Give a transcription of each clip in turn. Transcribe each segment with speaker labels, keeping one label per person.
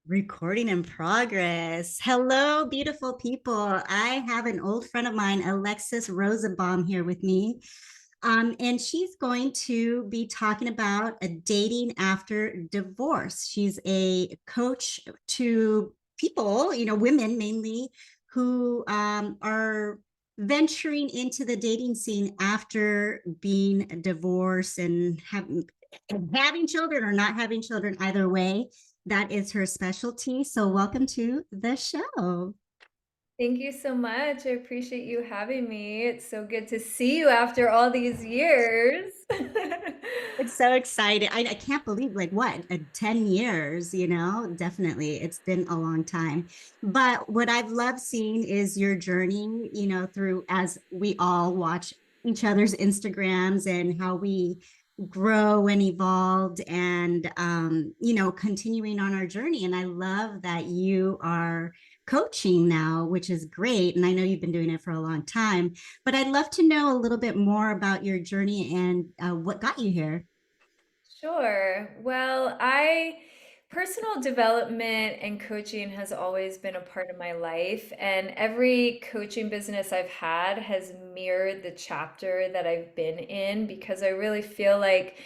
Speaker 1: Recording in progress. Hello, beautiful people. I have an old friend of mine, Alexis Rosenbaum, here with me. And she's going to be talking about a dating after divorce. She's a coach to people, women mainly, who are venturing into the dating scene after being divorced and having children or not having children, either way. That is her specialty. So, welcome to the show.
Speaker 2: Thank you so much. I appreciate you having me. It's so good to see you after all these years.
Speaker 1: It's so exciting. I can't believe, like, what, 10 years, definitely. It's been a long time. But what I've loved seeing is your journey, through as we all watch each other's Instagrams and how we grow and evolved and, continuing on our journey. And I love that you are coaching now, which is great. And I know you've been doing it for a long time, but I'd love to know a little bit more about your journey and what got you here.
Speaker 2: Sure. Well, personal development and coaching has always been a part of my life, and every coaching business I've had has mirrored the chapter that I've been in because I really feel like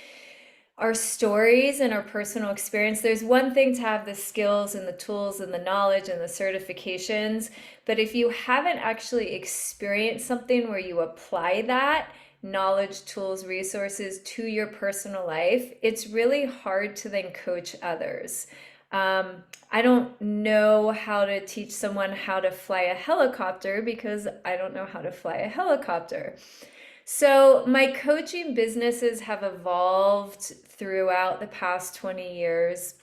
Speaker 2: our stories and our personal experience. There's one thing to have the skills and the tools and the knowledge and the certifications, but if you haven't actually experienced something where you apply that knowledge, tools, resources to your personal life, it's really hard to then coach others. I don't know how to teach someone how to fly a helicopter because I don't know how to fly a helicopter. So, my coaching businesses have evolved throughout the past 20 years.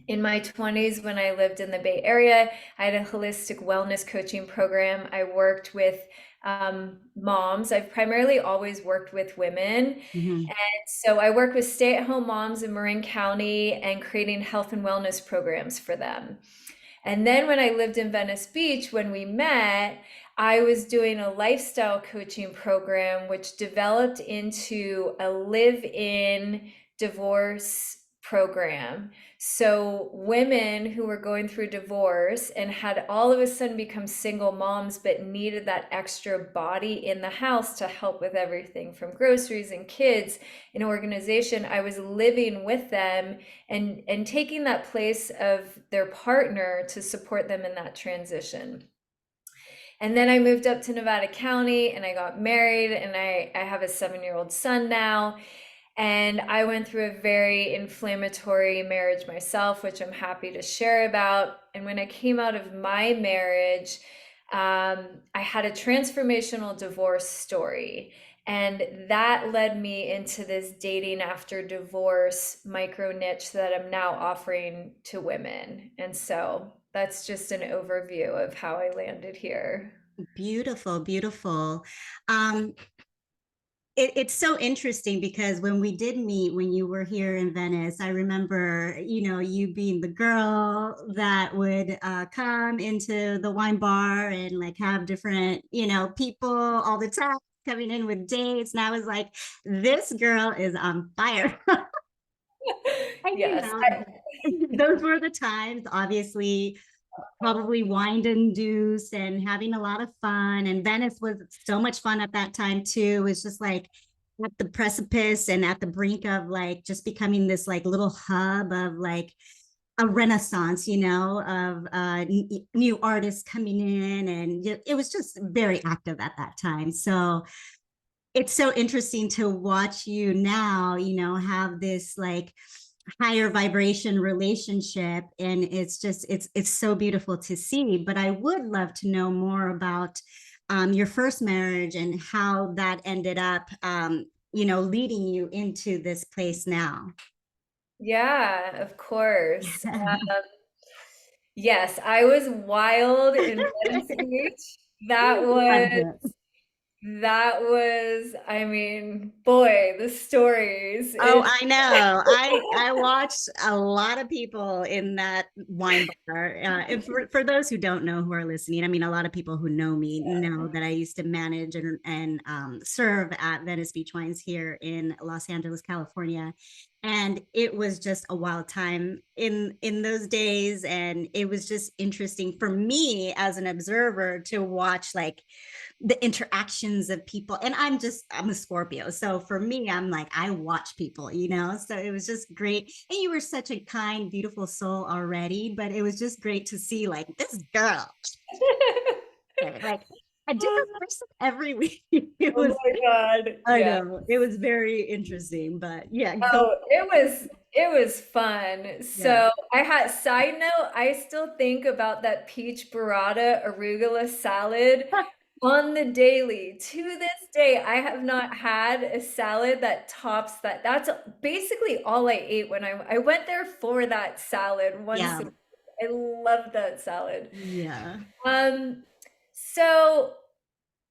Speaker 2: In my 20s, when I lived in the Bay Area, I had a holistic wellness coaching program. I worked with moms. I've primarily always worked with women.
Speaker 1: Mhm.
Speaker 2: And so I work with stay-at-home moms in Marin County and creating health and wellness programs for them. And then when I lived in Venice Beach, when we met, I was doing a lifestyle coaching program, which developed into a live in divorce program. So, women who were going through divorce and had all of a sudden become single moms, but needed that extra body in the house to help with everything from groceries and kids and organization, I was living with them and taking that place of their partner to support them in that transition. And then I moved up to Nevada County and I got married and I have a 7-year-old son now. And I went through a very inflammatory marriage myself, which I'm happy to share about. And when I came out of my marriage, I had a transformational divorce story. And that led me into this dating after divorce micro niche that I'm now offering to women. And so that's just an overview of how I landed here.
Speaker 1: Beautiful, beautiful. Um, it's so interesting because when we did meet, when you were here in Venice, I remember, you being the girl that would come into the wine bar and like have different, people all the time coming in with dates. And I was like, this girl is on fire. And,
Speaker 2: Yes.
Speaker 1: those were the times, obviously, probably wine induced and having a lot of fun. And Venice was so much fun at that time too. It was just like at the precipice and at the brink of like just becoming this like little hub of like a renaissance, of new artists coming in. And it was just very active at that time. So it's so interesting to watch you now, have this like higher vibration relationship, and it's so beautiful to see. But I would love to know more about your first marriage and how that ended up leading you into this place now.
Speaker 2: Yeah, of course. Yes, I was wild in Venice Beach. That
Speaker 1: Love
Speaker 2: was
Speaker 1: it.
Speaker 2: that was, I mean, boy, the stories.
Speaker 1: Oh,
Speaker 2: It's
Speaker 1: I know. I watched a lot of people in that wine bar. And for those who don't know who are listening, I mean, a lot of people who know me know that I used to manage and serve at Venice Beach Wines here in Los Angeles, California. and it was just a wild time in those days, and it was just interesting for me as an observer to watch like the interactions of people. And I'm a Scorpio, so for me, I'm like, I watch people, so it was just great. And you were such a kind, beautiful soul already, but it was just great to see like this girl, like a different person every week. It
Speaker 2: Oh
Speaker 1: was,
Speaker 2: my God.
Speaker 1: I
Speaker 2: Yeah.
Speaker 1: know, it was very interesting, but yeah, go.
Speaker 2: Oh, it was fun.
Speaker 1: Yeah.
Speaker 2: So I had side note, I still think about that peach burrata arugula salad on the daily. To this day, I have not had a salad that tops that. That's basically all I ate when I went there for that salad once
Speaker 1: Yeah.
Speaker 2: a week. I love that salad.
Speaker 1: Yeah.
Speaker 2: Um, so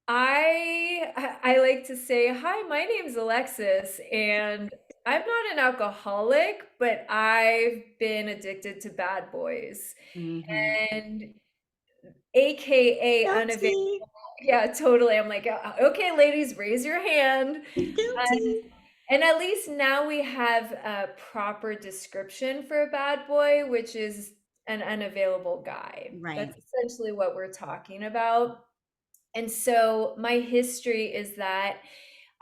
Speaker 2: I like to say, "Hi, my name's Alexis, and I'm not an alcoholic, but I've been addicted to bad boys."
Speaker 1: Hmm.
Speaker 2: And AKA unavailable.
Speaker 1: Guilty.
Speaker 2: Yeah, totally. I'm like, okay, ladies, raise your hand."
Speaker 1: Guilty.
Speaker 2: And at least now we have a proper description for a bad boy, which is an unavailable guy.
Speaker 1: Right.
Speaker 2: That's essentially what we're talking about. And so my history is that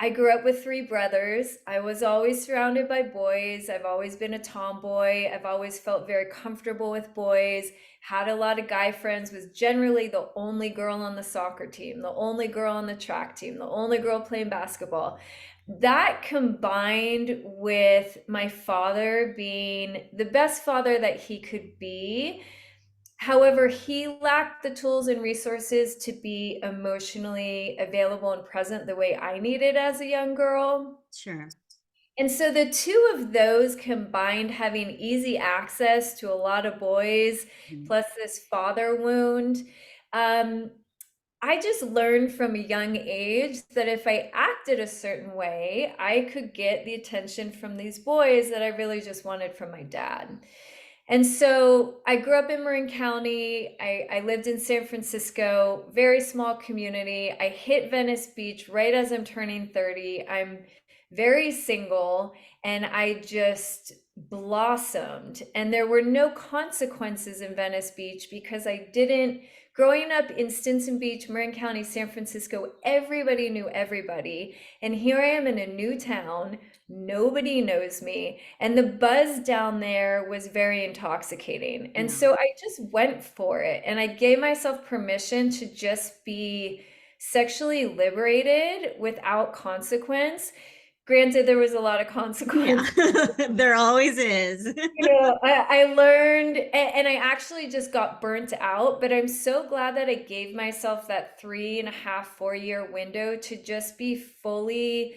Speaker 2: I grew up with three brothers. I was always surrounded by boys. I've always been a tomboy. I've always felt very comfortable with boys, had a lot of guy friends, was generally the only girl on the soccer team, the only girl on the track team, the only girl playing basketball. That combined with my father being the best father that he could be. However, he lacked the tools and resources to be emotionally available and present the way I needed as a young girl.
Speaker 1: Sure.
Speaker 2: And so the two of those combined, having easy access to a lot of boys,
Speaker 1: Mhm.
Speaker 2: plus this father wound, um, I just learned from a young age that if I acted a certain way, I could get the attention from these boys that I really just wanted from my dad. And so I grew up in Marin County. I lived in San Francisco, very small community. I hit Venice Beach right as I'm turning 30. I'm very single and I just blossomed. And there were no consequences in Venice Beach because I didn't, growing up in Stinson Beach, Marin County, San Francisco, everybody knew everybody. And here I am in a new town. Nobody knows me. And the buzz down there was very intoxicating. And
Speaker 1: Yeah.
Speaker 2: so I just went for it. And I gave myself permission to just be sexually liberated without consequence. Granted, there was a lot of
Speaker 1: Yeah.
Speaker 2: consequence.
Speaker 1: There always is.
Speaker 2: I learned, and I actually just got burnt out, but I'm so glad that I gave myself that 3.5, 4 year window to just be fully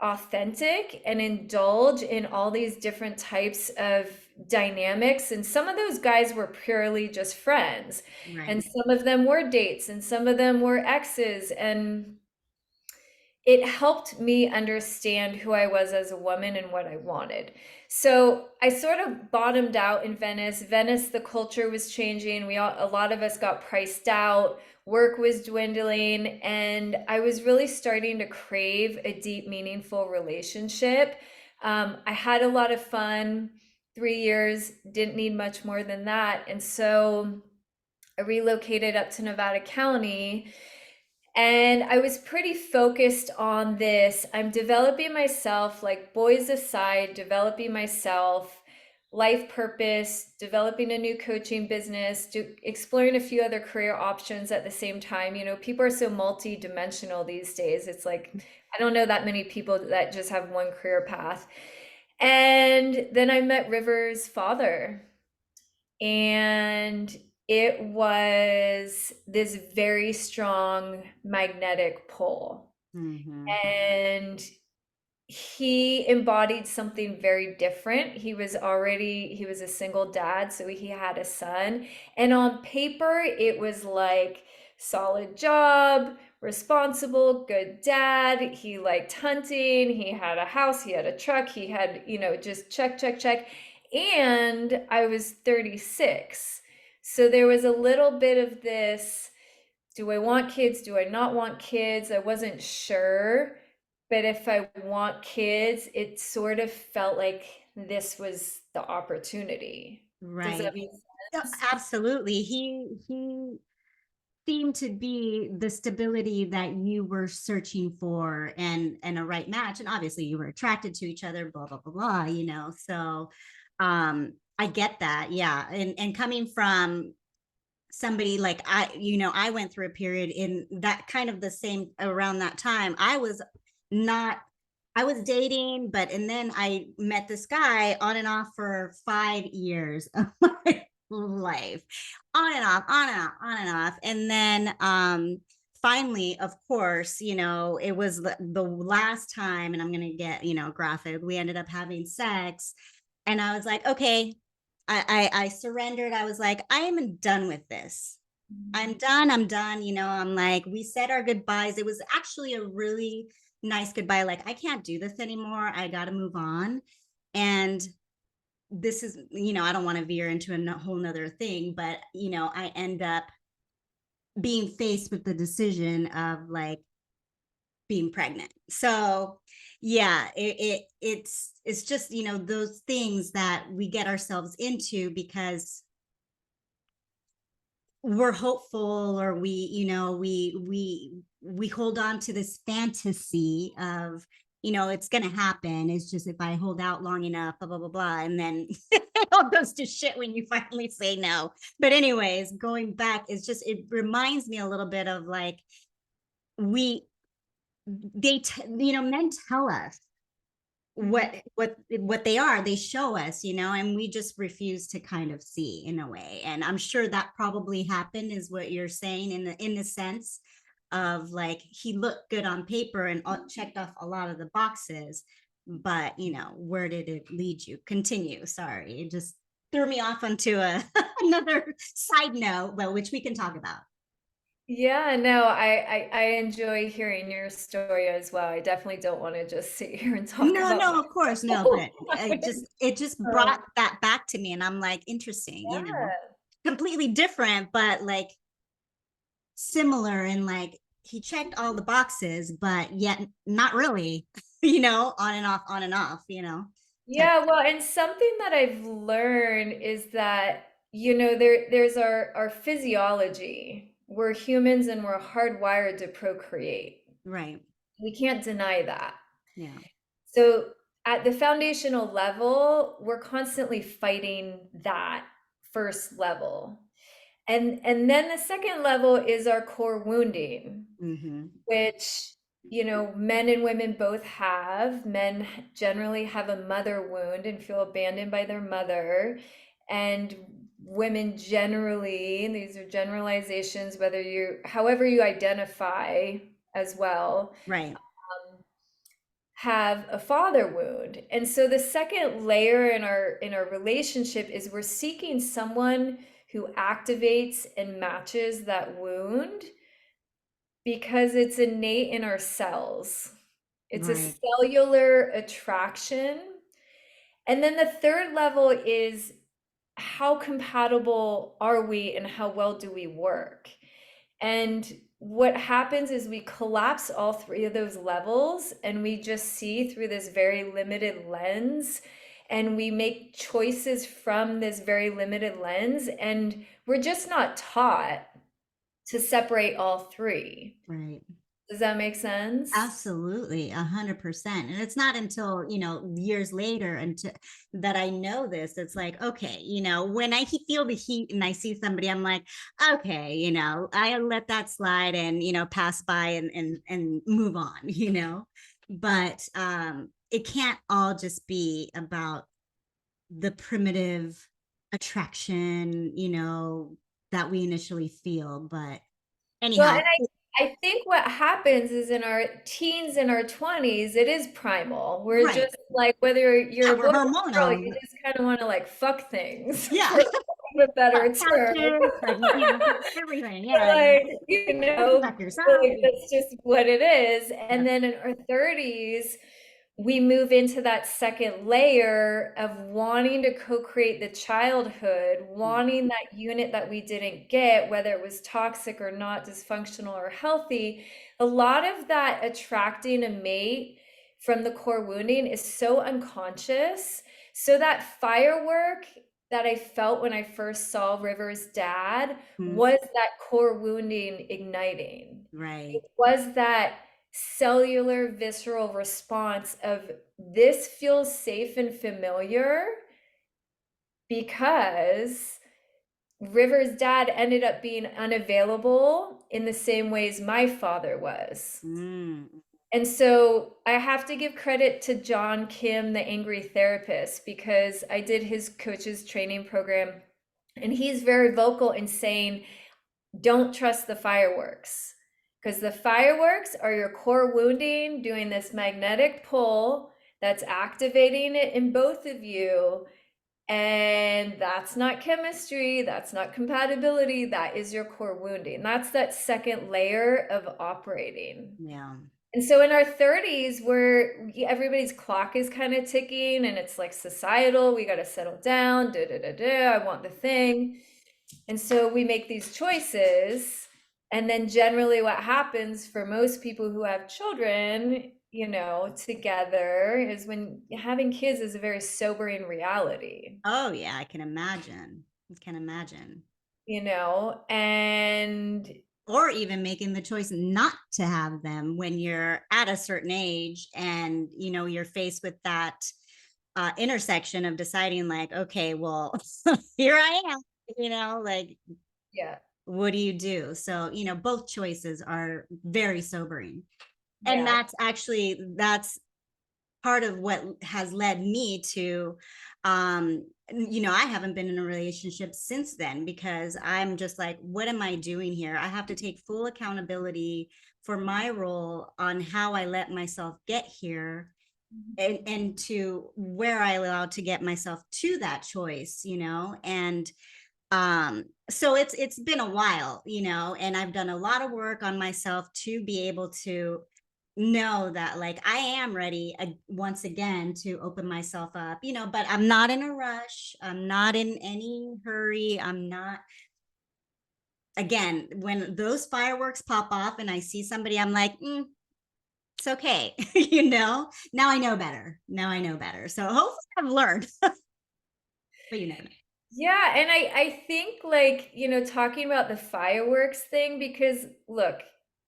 Speaker 2: authentic and indulge in all these different types of dynamics. And some of those guys were purely just friends,
Speaker 1: Right.
Speaker 2: and some of them were dates, and some of them were exes. And it helped me understand who I was as a woman and what I wanted. So I sort of bottomed out in Venice. Venice, the culture was changing. A lot of us got priced out. Work was dwindling, and I was really starting to crave a deep, meaningful relationship. I had a lot of fun. 3 years, didn't need much more than that, and so I relocated up to Nevada County and I was pretty focused on this. I'm developing myself, like boys aside, developing myself, life purpose, developing a new coaching business, exploring a few other career options at the same time. People are so multi-dimensional these days. It's like, I don't know that many people that just have one career path. And then I met River's father, and it was this very strong magnetic pull.
Speaker 1: Hmm.
Speaker 2: And he embodied something very different. He was a single dad, so he had a son. And on paper, it was like solid job, responsible, good dad. He liked hunting, he had a house, he had a truck, he had, just check, check, check. And I was 36. So there was a little bit of this, do I want kids? Do I not want kids? I wasn't sure. but if I want kids, it sort of felt like this was the opportunity. Does that
Speaker 1: Right.
Speaker 2: make
Speaker 1: Yeah,
Speaker 2: sense?
Speaker 1: absolutely. He seemed to be the stability that you were searching for, and a right match. And obviously you were attracted to each other, blah, blah, blah, blah, So I get that. Yeah. And coming from somebody like I went through a period in that kind of the same around that time. Not I was dating, but and then I met this guy on and off for 5 years of my life, on and off, on and off, on and off. And then finally, of course, it was the last time, and I'm gonna get, graphic. We ended up having sex, and I was like, okay, I surrendered. I was like, I am done with this. I'm done. I'm done. I'm like, we said our goodbyes. It was actually a really nice goodbye. Like, I can't do this anymore. I got to move on. And this is, I don't want to veer into a whole nother thing, but, I end up being faced with the decision of like being pregnant. So, yeah, it's just, those things that we get ourselves into because we're hopeful, or we hold on to this fantasy of, it's going to happen. It's just if I hold out long enough, blah blah blah blah, and then it all goes to shit when you finally say no. But anyways, going back, it reminds me a little bit of like, we men tell us
Speaker 2: Mhm.
Speaker 1: what they are. They show us, and we just refuse to kind of see in a way. And I'm sure that probably happened, is what you're saying, in the sense of like, he looked good on paper and checked off a lot of the boxes, but where did it lead you? Continue. Sorry, it just threw me off onto a another side note, but which we can talk about.
Speaker 2: Yeah, no, I enjoy hearing your story as well. I definitely don't want to just sit here and talk
Speaker 1: No,
Speaker 2: about my
Speaker 1: no, of course, no,
Speaker 2: whole
Speaker 1: but it just
Speaker 2: life.
Speaker 1: brought that back to me, and I'm like, interesting,
Speaker 2: Yeah.
Speaker 1: completely different, but like similar, and like he checked all the boxes, but yet not really, on and off, on and off, type.
Speaker 2: Yeah, well, and something that I've learned is that, there's our physiology. We're humans and we're hardwired to procreate.
Speaker 1: Right.
Speaker 2: We can't deny that.
Speaker 1: Yeah.
Speaker 2: So at the foundational level, we're constantly fighting that first level. And then the second level is our core wounding,
Speaker 1: Mm-hmm.
Speaker 2: which, men and women both have. Men generally have a mother wound and feel abandoned by their mother. And women generally, and these are generalizations, however you identify as well,
Speaker 1: Right.
Speaker 2: um, have a father wound. And so the second layer in our relationship is we're seeking someone who activates and matches that wound because it's innate in our cells. It's a
Speaker 1: Right.
Speaker 2: cellular attraction. And then the third level is how compatible are we and how well do we work? And what happens is we collapse all three of those levels and we just see through this very limited lens, and we make choices from this very limited lens, and we're just not taught to separate all three.
Speaker 1: Right.
Speaker 2: Does that make sense?
Speaker 1: Absolutely, 100%. And it's not until, years later until that I know this. It's like, okay, when I feel the heat and I see somebody, I'm like, okay, I let that slide and, pass by and move on, But it can't all just be about the primitive attraction, that we initially feel. But
Speaker 2: Well,
Speaker 1: anyhow,
Speaker 2: and I think what happens is in our teens and our 20s, it is primal. We're
Speaker 1: right.
Speaker 2: just like, whether you're
Speaker 1: Yeah,
Speaker 2: a
Speaker 1: we're
Speaker 2: boy or a girl,
Speaker 1: hormonal.
Speaker 2: you just kind of want to like fuck things,
Speaker 1: Yeah.
Speaker 2: for lack of a better term.
Speaker 1: Couches, like, everything. Yeah,
Speaker 2: Like,
Speaker 1: fuck yourself.
Speaker 2: like that's just what it is. And then in our 30s, we move into that second layer of wanting to co-create the childhood, wanting that unit that we didn't get, whether it was toxic or not, dysfunctional or healthy. A lot of that attracting a mate from the core wounding is so unconscious. So that firework that I felt when I first saw River's dad
Speaker 1: Mm,
Speaker 2: was that core wounding igniting.
Speaker 1: right.
Speaker 2: It was that cellular visceral response of this feels safe and familiar because River's dad ended up being unavailable in the same ways my father was.
Speaker 1: Mm,
Speaker 2: And so I have to give credit to John Kim, the angry therapist, because I did his coaches training program. And he's very vocal in saying, don't trust the fireworks. Because the fireworks are your core wounding doing this magnetic pull that's activating it in both of you. And that's not chemistry, that's not compatibility, that is your core wounding. That's that second layer of operating.
Speaker 1: yeah.
Speaker 2: And so in our 30s, where everybody's clock is kind of ticking and it's like societal, we got to settle down, I want the thing. And so we make these choices. And then generally what happens for most people who have children, together is when having kids is a very sobering reality,
Speaker 1: Oh, yeah, I can imagine. I can imagine.
Speaker 2: and
Speaker 1: Or even making the choice not to have them when you're at a certain age and, you're faced with that intersection of deciding, like, okay, well, here I am, like,
Speaker 2: yeah,
Speaker 1: what do you do? So, both choices are very sobering. And
Speaker 2: yeah.
Speaker 1: that's part of what has led me to I haven't been in a relationship since then because I'm just like, what am I doing here? I have to take full accountability for my role on how I let myself get here, and to where I allowed to get myself to that choice, and so it's been a while, and I've done a lot of work on myself to be able to know that, like, I am ready, once again, to open myself up, but I'm not in a rush, I'm not in any hurry, I'm not, again, when those fireworks pop off and I see somebody, I'm like, it's okay. Now I know better, so hopefully I've learned. But you never know.
Speaker 2: Yeah, and I think, like, talking about the fireworks thing, because look,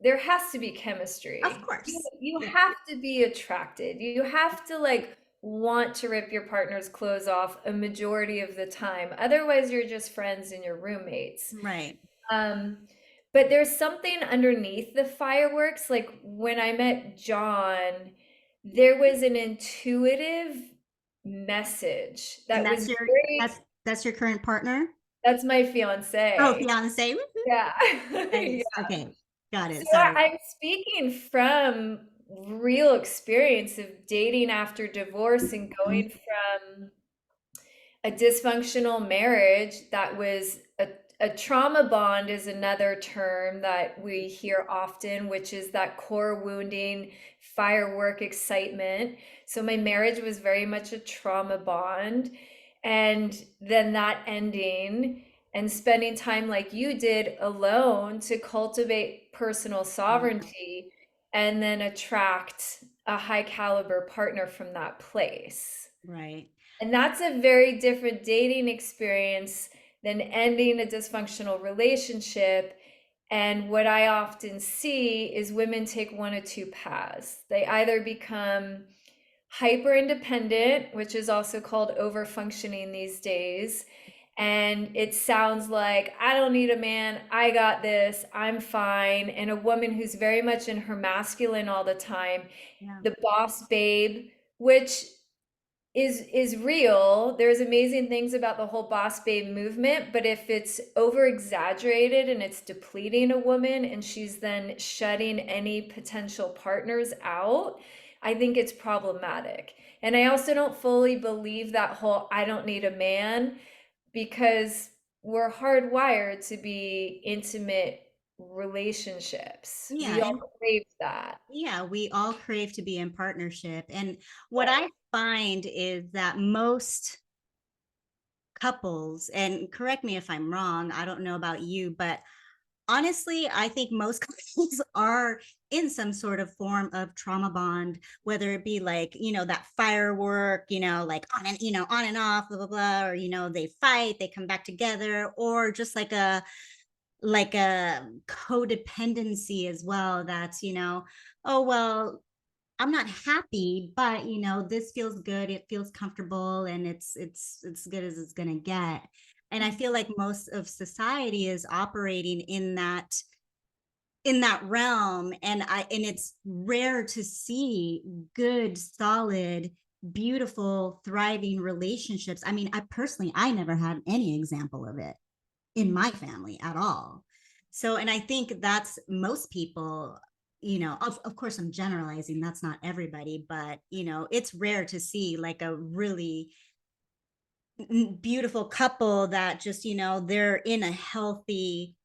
Speaker 2: there has to be
Speaker 1: Of
Speaker 2: chemistry. You
Speaker 1: course.
Speaker 2: you
Speaker 1: Yeah.
Speaker 2: have to be attracted. You have to like want to rip your partner's clothes off a majority of the time. Otherwise, you're just friends and you're roommates.
Speaker 1: Right.
Speaker 2: Um, but there's something underneath the fireworks. Like when I met John, there was an intuitive message
Speaker 1: And
Speaker 2: that
Speaker 1: that's
Speaker 2: was
Speaker 1: your
Speaker 2: very.
Speaker 1: that's your current partner?
Speaker 2: That's my
Speaker 1: Oh,
Speaker 2: fiance.
Speaker 1: fiance.
Speaker 2: Yeah. Yeah.
Speaker 1: Nice. Okay. Got
Speaker 2: So
Speaker 1: it. Sorry.
Speaker 2: I'm speaking from real experience of dating after divorce and going from a dysfunctional marriage that was a trauma bond is another term that we hear often, which is that core wounding, firework excitement. So my marriage was very much a trauma bond. And then that ending and spending time like you did alone to cultivate personal sovereignty and then attract a high caliber partner from that place.
Speaker 1: Right.
Speaker 2: And that's a very different dating experience than ending a dysfunctional relationship. And what I often see is women take one of two paths. They either become hyper independent, which is also called over functioning these days. And it sounds like, I don't need a man, I got this, I'm fine. And a woman who's very much in her masculine all the time,
Speaker 1: Yeah.
Speaker 2: the boss babe, which is real. There's amazing things about the whole boss babe movement, but if it's over exaggerated and it's depleting a woman and she's then shutting any potential partners out, I think it's problematic. And I also don't fully believe that whole I don't need a man, because we're hardwired to be intimate relationships.
Speaker 1: Yeah.
Speaker 2: We all
Speaker 1: And
Speaker 2: crave that.
Speaker 1: yeah, we all crave to be in partnership. And what I
Speaker 2: Right.
Speaker 1: find is that most couples, and correct me if I'm wrong, I don't know about you, but Honestly, I think most couples are in some sort of form of trauma bond, whether it be like, that firework, like on and, on and off, blah, blah, blah, or, they fight, they come back together, or just like a codependency as well. That's, oh, well, I'm not happy, but this feels good. It feels comfortable, and it's good as it's gonna get. And I feel like most of society is operating in that realm, and it's rare to see good, solid, beautiful, thriving relationships. I mean, I never had any example of it in my family at all. So, and I think that's most people, of course, I'm generalizing, that's not everybody, but, it's rare to see like a really beautiful couple that just, they're in a healthy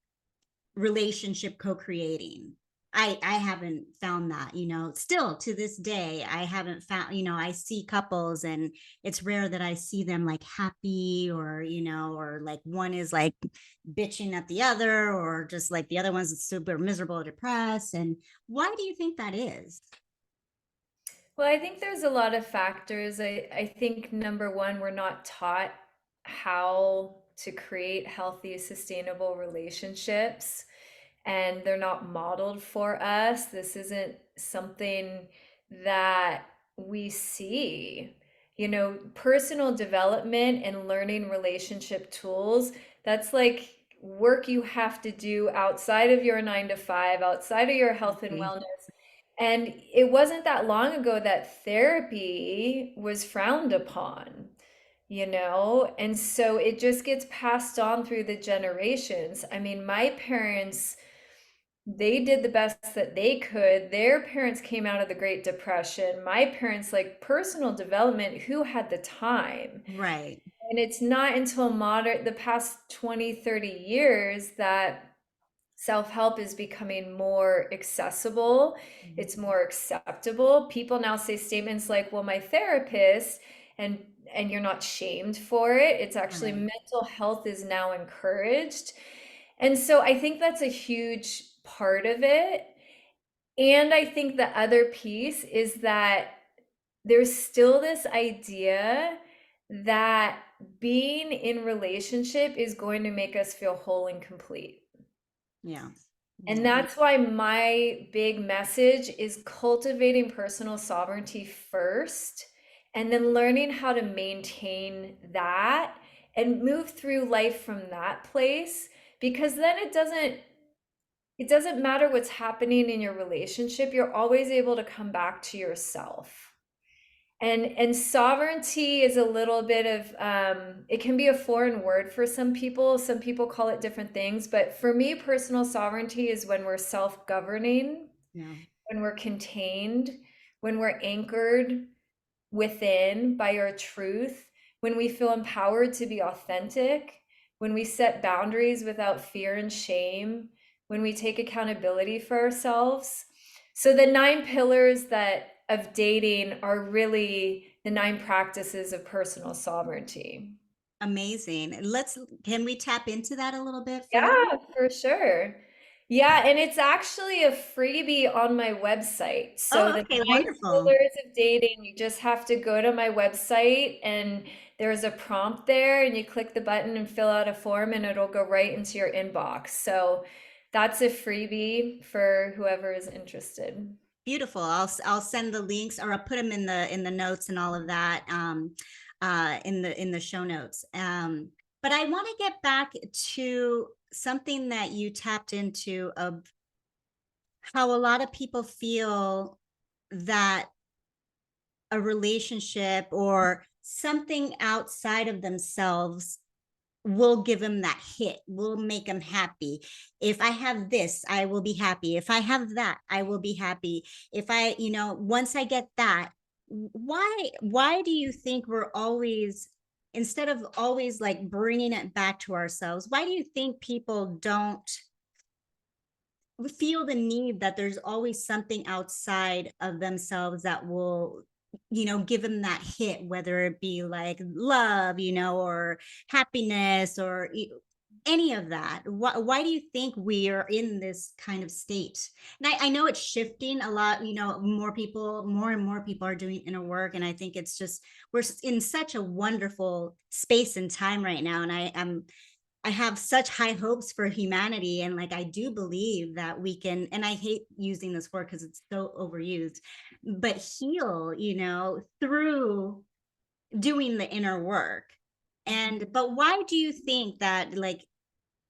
Speaker 1: relationship co-creating. I haven't found that, still to this day. I haven't found, I see couples, and it's rare that I see them like happy, or or like one is like bitching at the other, or just like the other one's super miserable or depressed. And why do you think that is?
Speaker 2: Well, I think there's a lot of factors. I think number one, we're not taught how to create healthy, sustainable relationships, and they're not modeled for us. This isn't something that we see. You know, personal development and learning relationship tools, that's like work you have to do outside of your 9 to 5, outside of your health and
Speaker 1: Exactly.
Speaker 2: wellness. And it wasn't that long ago that therapy was frowned upon, you know? And so it just gets passed on through the generations. I mean, my parents, they did the best that they could. Their parents came out of the Great Depression. My parents, like personal development, who had the time?
Speaker 1: Right.
Speaker 2: And it's not until the past 20, 30 years that self-help is becoming more accessible. It's more acceptable. People now say statements like, well, my therapist, and you're not shamed for it. It's actually
Speaker 1: Right.
Speaker 2: mental health is now encouraged. And so I think that's a huge part of it. And I think the other piece is that there's still this idea that being in relationship is going to make us feel whole and complete.
Speaker 1: Yeah.
Speaker 2: And
Speaker 1: Yeah.
Speaker 2: that's why my big message is cultivating personal sovereignty first, and then learning how to maintain that and move through life from that place, because then it doesn't matter what's happening in your relationship, you're always able to come back to yourself. And sovereignty is a little bit of it can be a foreign word for some people. Some people call it different things, but for me, personal sovereignty is when we're self-governing,
Speaker 1: Yeah.
Speaker 2: when we're contained, when we're anchored within by our truth, when we feel empowered to be authentic, when we set boundaries without fear and shame, when we take accountability for ourselves. So the 9 pillars that of dating are really the 9 practices of personal sovereignty.
Speaker 1: Amazing. Can we tap into that a little bit further?
Speaker 2: Yeah, for sure. Yeah, and it's actually a freebie on my website. So
Speaker 1: Oh,
Speaker 2: the
Speaker 1: okay,
Speaker 2: 9
Speaker 1: wonderful.
Speaker 2: pillars of dating, you just have to go to my website and there's a prompt there and you click the button and fill out a form and it'll go right into your inbox. So that's a freebie for whoever is interested.
Speaker 1: Beautiful. I'll send the links, or I'll put them in the notes and all of that, in the show notes. But I want to get back to something that you tapped into, of how a lot of people feel that a relationship or something outside of themselves will give them that hit, will make them happy. If I have this, I will be happy. If I have that, I will be happy. If I, once I get that, why do you think we're always, instead of always like bringing it back to ourselves, why do you think people don't feel the need that there's always something outside of themselves that will, give them that hit, whether it be like love, or happiness, or any of that? Why do you think we are in this kind of state? And I know it's shifting a lot. More people, more and more people are doing inner work. And I think it's just, in such a wonderful space and time right now. And I have such high hopes for humanity. And like, I do believe that we can, and I hate using this word because it's so overused, but heal, through doing the inner work. But why do you think that, like,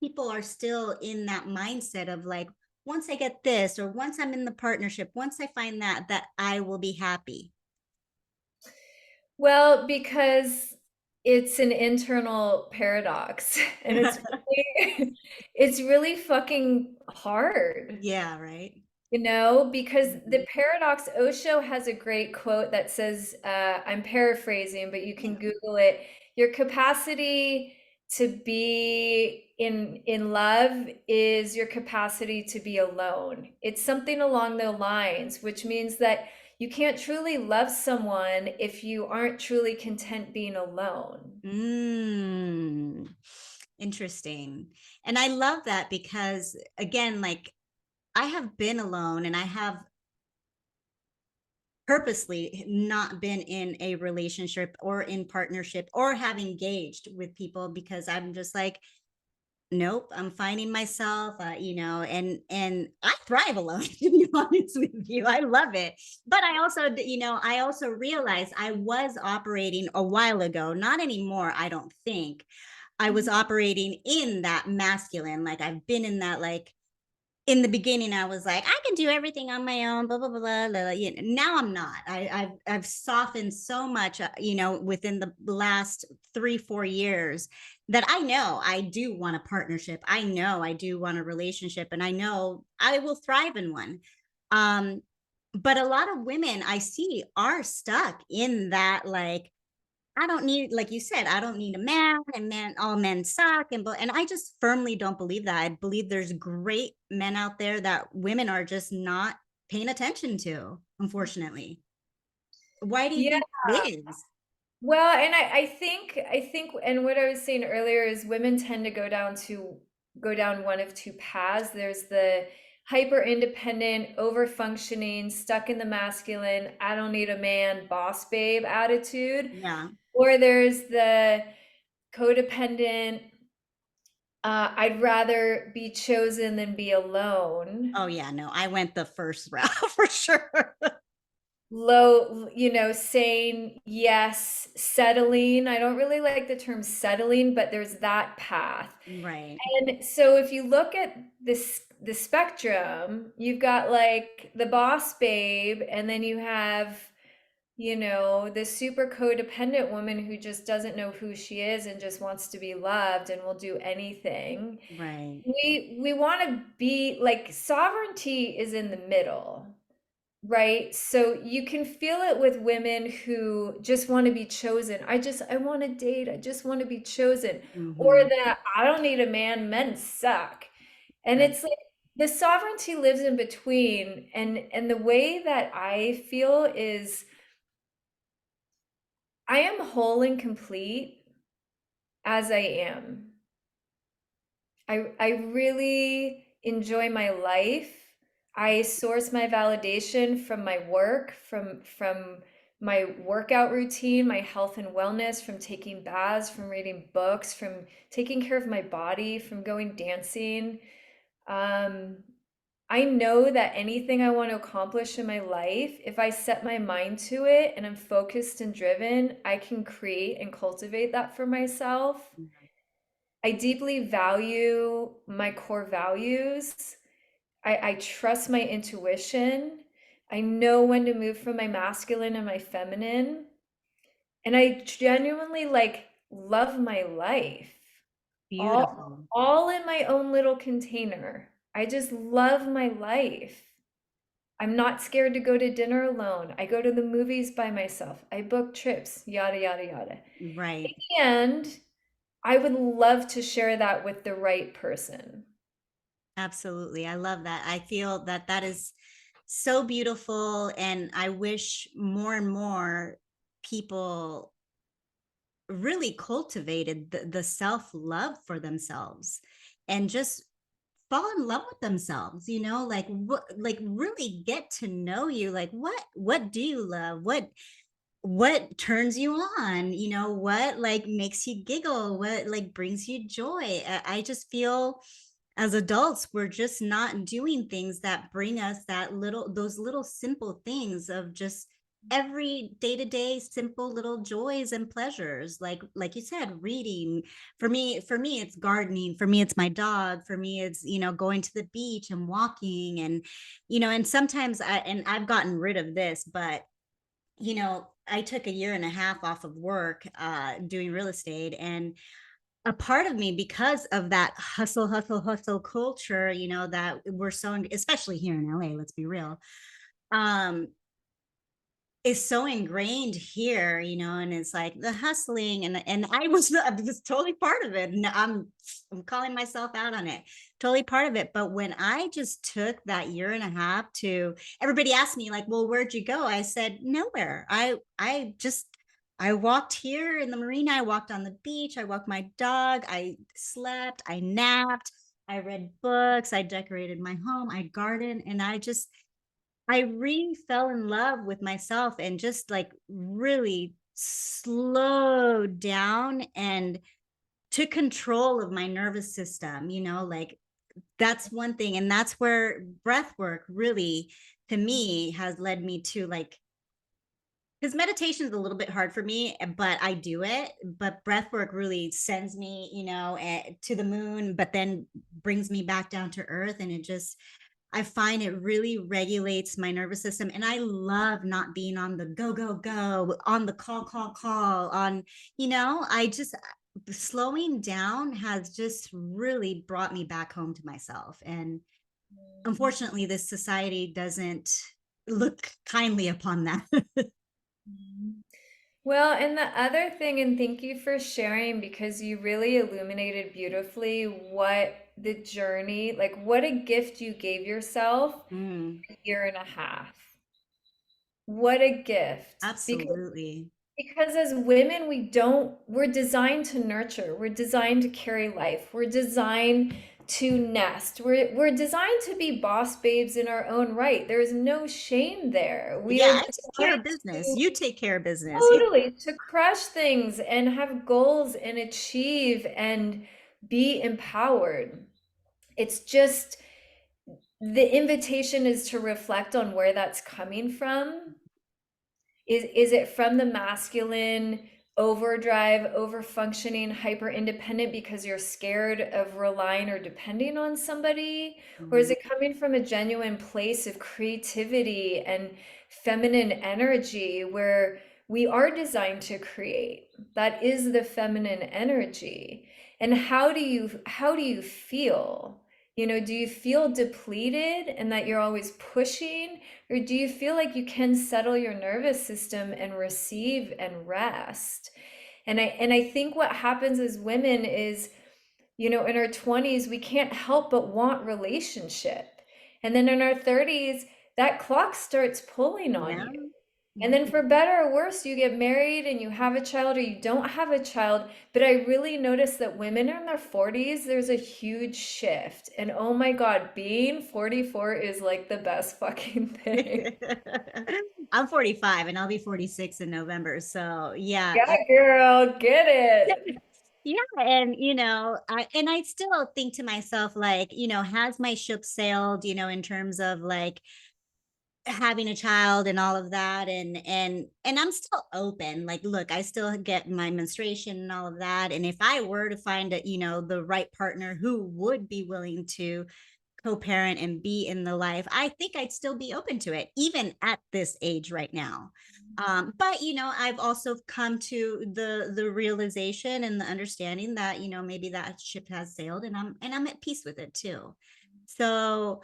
Speaker 1: people are still in that mindset of like, once I get this, or once I'm in the partnership, once I find that I will be happy?
Speaker 2: Well, because it's an internal paradox and it's really, it's really fucking hard.
Speaker 1: Yeah, right.
Speaker 2: Because the
Speaker 1: Mhm.
Speaker 2: paradox, Osho has a great quote that says, I'm paraphrasing, but you can
Speaker 1: Yeah.
Speaker 2: Google it. Your capacity to be in love is your capacity to be alone. It's something along those lines, which means that you can't truly love someone if you aren't truly content being alone.
Speaker 1: Mm, interesting. And I love that because, again, like, I have been alone, and I have purposely not been in a relationship or in partnership or have engaged with people because I'm just like, nope, I'm finding myself, and I thrive alone, to be honest with you. I love it. But I also realized I was operating a while ago, not anymore, I don't think. I was operating in that masculine, like I've been in that, like, in the beginning, I was like, I can do everything on my own, blah blah blah blah. Blah. Now I'm not. I've softened so much, within the last 3 4 years, that I know I do want a partnership. I know I do want a relationship, and I know I will thrive in one. Um, but a lot of women I see are stuck in that, like, I don't need, like you said, I don't need a man, and men, all men suck. And I just firmly don't believe that. I believe there's great men out there that women are just not paying attention to, unfortunately. Why do you
Speaker 2: Yeah.
Speaker 1: think it is?
Speaker 2: Well, and I think, and what I was saying earlier is women tend to go down one of two paths. There's the hyper independent, over functioning, stuck in the masculine, I don't need a man, boss babe attitude,
Speaker 1: Yeah.
Speaker 2: or there's the codependent, I'd rather be chosen than be alone.
Speaker 1: Oh yeah, no, I went the first route for sure.
Speaker 2: Saying yes, settling. I don't really like the term settling, but there's that path.
Speaker 1: Right.
Speaker 2: And so if you look at the spectrum, you've got like the boss babe, and then you have, the super codependent woman who just doesn't know who she is and just wants to be loved and will do anything.
Speaker 1: Right.
Speaker 2: We want to be like, sovereignty is in the middle. Right. So you can feel it with women who just want to be chosen. I want to date. I just want to be chosen. Or
Speaker 1: Hmm.
Speaker 2: that I don't need a man. Men suck. And
Speaker 1: Right.
Speaker 2: it's like the sovereignty lives in between. And the way that I feel is I am whole and complete as I am. I really enjoy my life. I source my validation from my work, from my workout routine, my health and wellness, from taking baths, from reading books, from taking care of my body, from going dancing. Um, I know that anything I want to accomplish in my life, if I set my mind to it and I'm focused and driven, I can create and cultivate that for myself. I deeply value my core values. I trust my intuition. I know when to move from my masculine and my feminine. And I genuinely like love my life. All
Speaker 1: Beautiful.
Speaker 2: all in my own little container. I just love my life. I'm not scared to go to dinner alone. I go to the movies by myself. I book trips, yada yada yada.
Speaker 1: Right.
Speaker 2: And I would love to share that with the right person.
Speaker 1: Absolutely. I love that. I feel that that is so beautiful. And I wish more and more people really cultivated the self-love for themselves and just fall in love with themselves, like what, like really get to know you, like what do you love, what turns you on, what like makes you giggle, what like brings you joy. I just feel as adults we're just not doing things that bring us those little simple things of just every day-to-day simple little joys and pleasures, like you said, reading. For me it's gardening, for me it's my dog, for me it's going to the beach and walking, and sometimes I've gotten rid of this, but I took a year and a half off of work doing real estate. And a part of me, because of that hustle, hustle, hustle culture, that we're so, especially here in LA, let's be real, um, is so ingrained here, and it's like the hustling, and I was totally part of it. And I'm calling myself out on it. Totally part of it. But when I just took that year and a half to, everybody asked me like, well, where'd you go? I said, nowhere. I walked here in the marina, I walked on the beach, I walked my dog, I slept, I napped, I read books, I decorated my home, I gardened, and I really fell in love with myself and just like really slowed down and took control of my nervous system, like that's one thing. And that's where breath work really, to me, has led me to like, because meditation is a little bit hard for me, but I do it. But breath work really sends me, to the moon, but then brings me back down to earth. And I find it really regulates my nervous system. And I love not being on the go, go, go, on the call, call, call, I just, slowing down has just really brought me back home to myself. And unfortunately, this society doesn't look kindly upon that.
Speaker 2: Well, and the other thing, and thank you for sharing because you really illuminated beautifully what the journey, like what a gift you gave yourself
Speaker 1: Mm,
Speaker 2: a year and a half. What a gift.
Speaker 1: absolutely.
Speaker 2: Because as women, we're designed to nurture. We're designed to carry life. We're designed to nest. We're designed to be boss babes in our own right. There's no shame there. We
Speaker 1: Yeah,
Speaker 2: are
Speaker 1: I take care of
Speaker 2: designed
Speaker 1: business.
Speaker 2: to
Speaker 1: You take care of business. Yeah.
Speaker 2: totally to crush things and have goals and achieve and be empowered. It's just the invitation is to reflect on where that's coming from. Is it from the masculine overdrive, over functioning, hyper independent because you're scared of relying or depending on somebody? Or is
Speaker 1: Mhm.
Speaker 2: it coming from a genuine place of creativity and feminine energy where we are designed to create? That is the feminine energy. And how do you feel? Do you feel depleted and that you're always pushing? Or do you feel like you can settle your nervous system and receive and rest? And I think what happens as women is, in our 20s, we can't help but want relationship. And then in our 30s, that clock starts pulling on
Speaker 1: Yeah.
Speaker 2: you. And
Speaker 1: Yeah.
Speaker 2: then for better or worse, you get married and you have a child or you don't have a child. But I really notice that women in their 40s, there's a huge shift. And oh my God, being 44 is like the best fucking thing.
Speaker 1: I'm 45 and I'll be 46 in November. So yeah,
Speaker 2: Yeah, girl, get it.
Speaker 1: yeah, and I still think to myself, like, has my ship sailed, in terms of like having a child and all of that, and I'm still open. Like, look, I still get my menstruation and all of that. And if I were to find the right partner who would be willing to co-parent and be in the life, I think I'd still be open to it, even at this age right now. But I've also come to the realization and the understanding that maybe that ship has sailed, and I'm at peace with it too. So,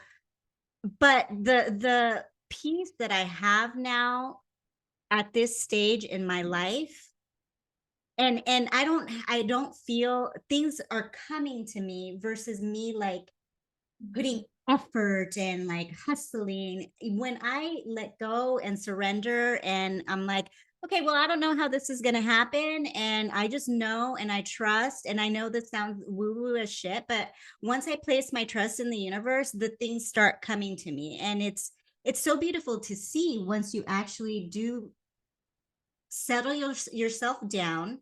Speaker 1: but the peace that I have now at this stage in my life, and I don't feel things are coming to me versus me like putting effort and like hustling. When I let go and surrender and I'm like, okay, well, I don't know how this is going to happen. And I just know and I trust. And I know this sounds woo woo as shit, but once I place my trust in the universe, the things start coming to me. And it's so beautiful to see once you actually do settle yourself down,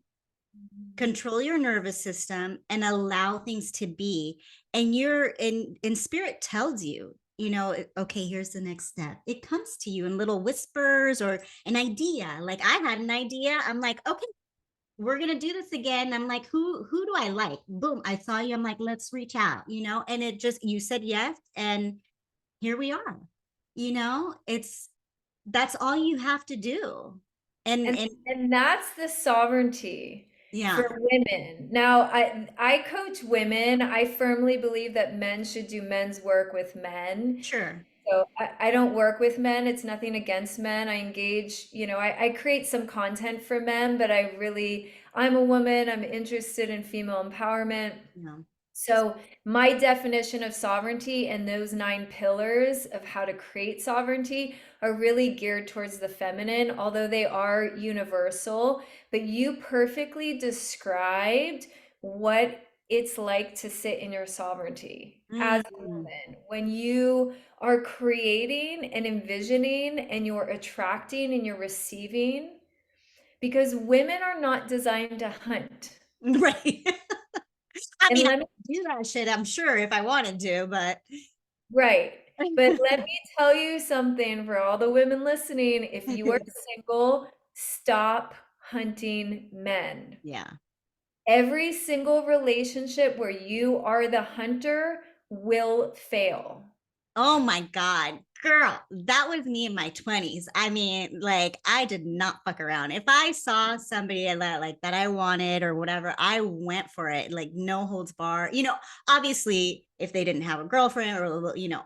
Speaker 1: control your nervous system, and allow things to be. And you're in spirit tells you, okay, here's the next step. It comes to you in little whispers or an idea. Like I had an idea. I'm like, okay, we're gonna do this again. I'm like, who do I like? Boom, I saw you. I'm like, let's reach out, and it just you said yes, and here we are. It's that's all you have to do. And
Speaker 2: And that's the sovereignty for
Speaker 1: yeah,
Speaker 2: women. Now, I coach women. I firmly believe that men should do men's work with men.
Speaker 1: sure.
Speaker 2: So I don't work with men. It's nothing against men. I engage, I create some content for men, but I'm a woman. I'm interested in female empowerment.
Speaker 1: Yeah.
Speaker 2: So, my definition of sovereignty and those 9 pillars of how to create sovereignty are really geared towards the feminine, although they are universal. But you perfectly described what it's like to sit in your sovereignty as a
Speaker 1: Mm.
Speaker 2: woman. When you are creating and envisioning and you're attracting and you're receiving, because women are not designed to hunt.
Speaker 1: Right. I
Speaker 2: And
Speaker 1: mean, I
Speaker 2: let me
Speaker 1: could do that shit, I'm sure, if I wanted to, but
Speaker 2: Right. But let me tell you something for all the women listening. If you are single, stop hunting men.
Speaker 1: yeah.
Speaker 2: Every single relationship where you are the hunter will fail.
Speaker 1: Oh my God. Girl, that was me in my 20s. I mean, like, I did not fuck around. If I saw somebody that I wanted or whatever, I went for it. Like, no holds bar. Obviously, if they didn't have a girlfriend or,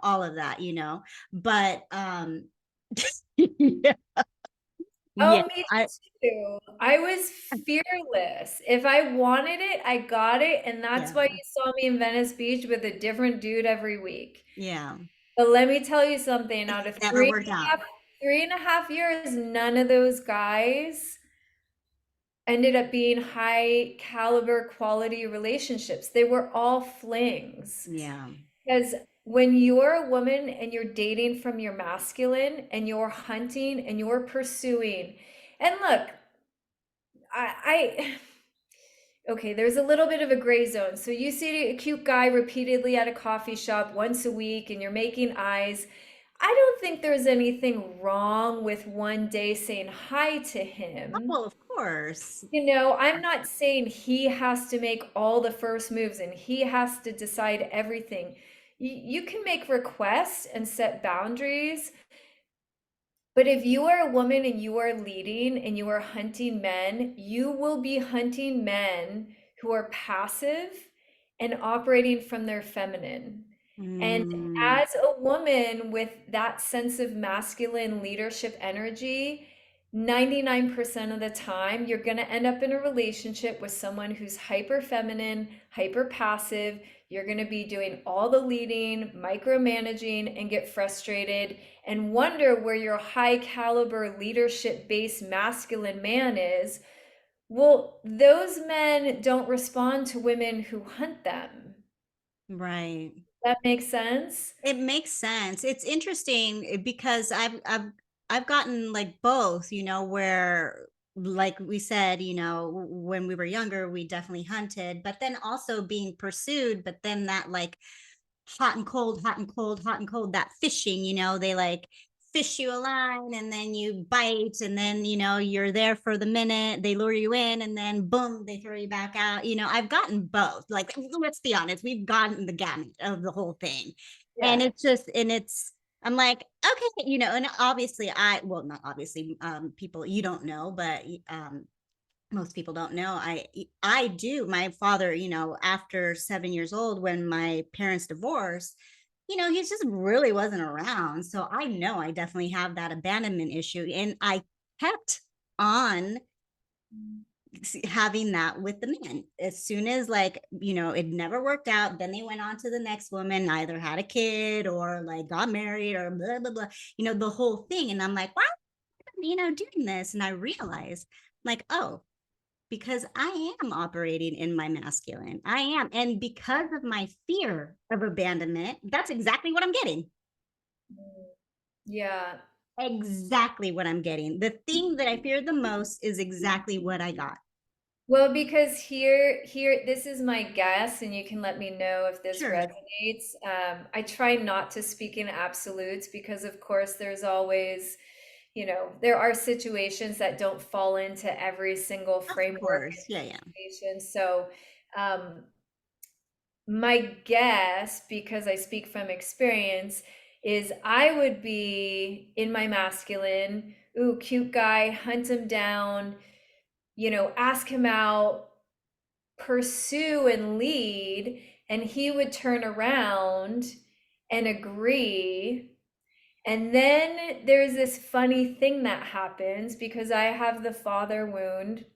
Speaker 1: all of that, but yeah, yeah.
Speaker 2: Oh, me
Speaker 1: I
Speaker 2: too. I was fearless. If I wanted it, I got it. And that's why
Speaker 1: yeah.
Speaker 2: you saw me in Venice Beach with a different dude every week.
Speaker 1: Yeah.
Speaker 2: But let me tell you something,
Speaker 1: It
Speaker 2: out of
Speaker 1: never worked out.
Speaker 2: 3.5 years, none of those guys ended up being high caliber quality relationships. They were all flings.
Speaker 1: Yeah.
Speaker 2: Because when you're a woman and you're dating from your masculine and you're hunting and you're pursuing, and look, I okay, there's a little bit of a gray zone. So you see a cute guy repeatedly at a coffee shop once a week and you're making eyes. I don't think there's anything wrong with one day saying hi to him.
Speaker 1: Well, of course.
Speaker 2: I'm not saying he has to make all the first moves and he has to decide everything. You can make requests and set boundaries, but if you are a woman and you are leading and you are hunting men, you will be hunting men who are passive and operating from their feminine. And
Speaker 1: Mm,
Speaker 2: as a woman with that sense of masculine leadership energy, 99% of the time, you're going to end up in a relationship with someone who's hyper feminine, hyper passive. You're going to be doing all the leading, micromanaging, and get frustrated and wonder where your high caliber leadership based masculine man is. Well, those men don't respond to women who hunt them.
Speaker 1: right.
Speaker 2: That makes sense?
Speaker 1: It makes sense. It's interesting because I've gotten like both, where like we said, when we were younger, we definitely hunted, but then also being pursued, but then that like hot and cold, hot and cold, hot and cold, that fishing, they like fish you a line and then you bite and then, you're there for the minute, they lure you in and then boom, they throw you back out. I've gotten both. Like, let's be honest, we've gotten the gamut of the whole thing. And
Speaker 2: Yeah.
Speaker 1: it's just, and it's, I'm like, okay, and obviously well, not obviously, people you don't know, but most people don't know I do. My father, after 7 years old when my parents divorced, he just really wasn't around, so I know I definitely have that abandonment issue, and I kept on having that with the men. As soon as, like, it never worked out, then they went on to the next woman, either had a kid or like got married or blah blah blah, the whole thing. And I'm like, why doing this. And I realized, like, oh, because I am operating in my masculine. I am. And because of my fear of abandonment, that's exactly what I'm getting.
Speaker 2: Mm. Yeah.
Speaker 1: Exactly what I'm getting. The thing that I fear the most is exactly what I got.
Speaker 2: Well, because this is my guess, and you can let me know if this
Speaker 1: Sure.
Speaker 2: resonates. I try not to speak in absolutes because, of course, there's always, there are situations that don't fall into every single
Speaker 1: Of
Speaker 2: framework
Speaker 1: course. Yeah, yeah.
Speaker 2: and situation. So, um, my guess, because I speak from experience, is I would be in my masculine, ooh, cute guy, hunt him down, ask him out, pursue and lead, and he would turn around and agree. And then there's this funny thing that happens because I have the father wound,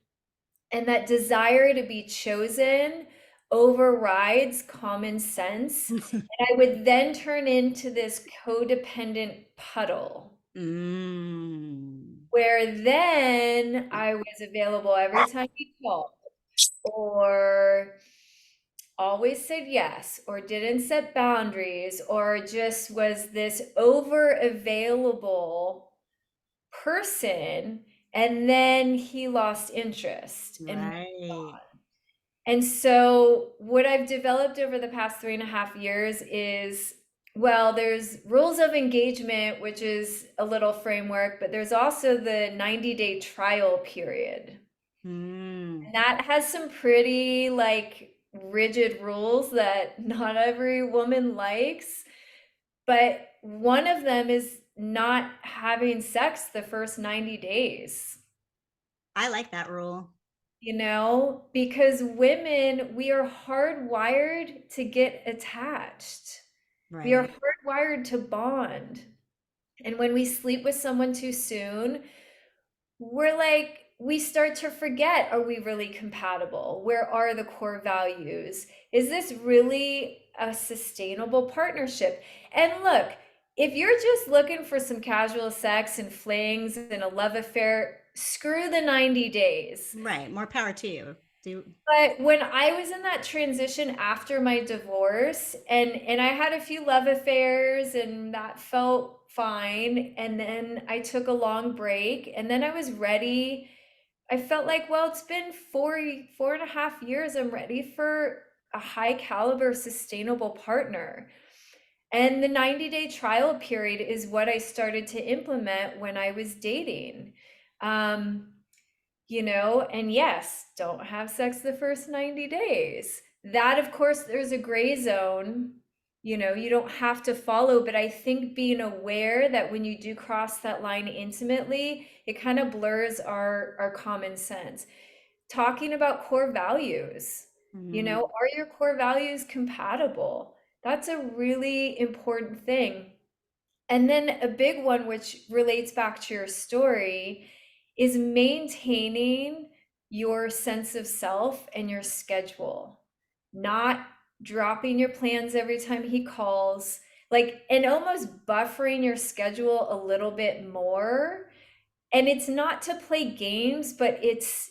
Speaker 2: and that desire to be chosen overrides common sense. And I would then turn into this codependent puddle
Speaker 1: Mm,
Speaker 2: where then I was available every time he called, or always said yes, or didn't set boundaries, or just was this over available person. And then he lost interest and
Speaker 1: right.
Speaker 2: so what I've developed over the past 3.5 years is, well, there's rules of engagement, which is a little framework, but there's also the 90-day trial period.
Speaker 1: Mm.
Speaker 2: And that has some pretty like rigid rules that not every woman likes. But one of them is not having sex the first 90 days.
Speaker 1: I like that rule.
Speaker 2: Because women, we are hardwired to get attached. We are
Speaker 1: Right.
Speaker 2: hardwired to bond. And when we sleep with someone too soon, we start to forget, are we really compatible? Where are the core values? Is this really a sustainable partnership? And look, if you're just looking for some casual sex and flings and a love affair, screw the 90 days.
Speaker 1: Right. More power to you. Do
Speaker 2: But when I was in that transition after my divorce, and I had a few love affairs and that felt fine, and then I took a long break, and then I was ready. I felt like, well, it's been 4.5 years. I'm ready for a high caliber, sustainable partner. And the 90-day trial period is what I started to implement when I was dating. Um, and yes, don't have sex the first 90 days. That, of course, there's a gray zone, you don't have to follow, but I think being aware that when you do cross that line intimately, it kind of blurs our common sense. Talking about core values,
Speaker 1: mm,
Speaker 2: are your core values compatible? That's a really important thing. And then a big one, which relates back to your story, is maintaining your sense of self and your schedule, not dropping your plans every time he calls, like, and almost buffering your schedule a little bit more. And it's not to play games, but it's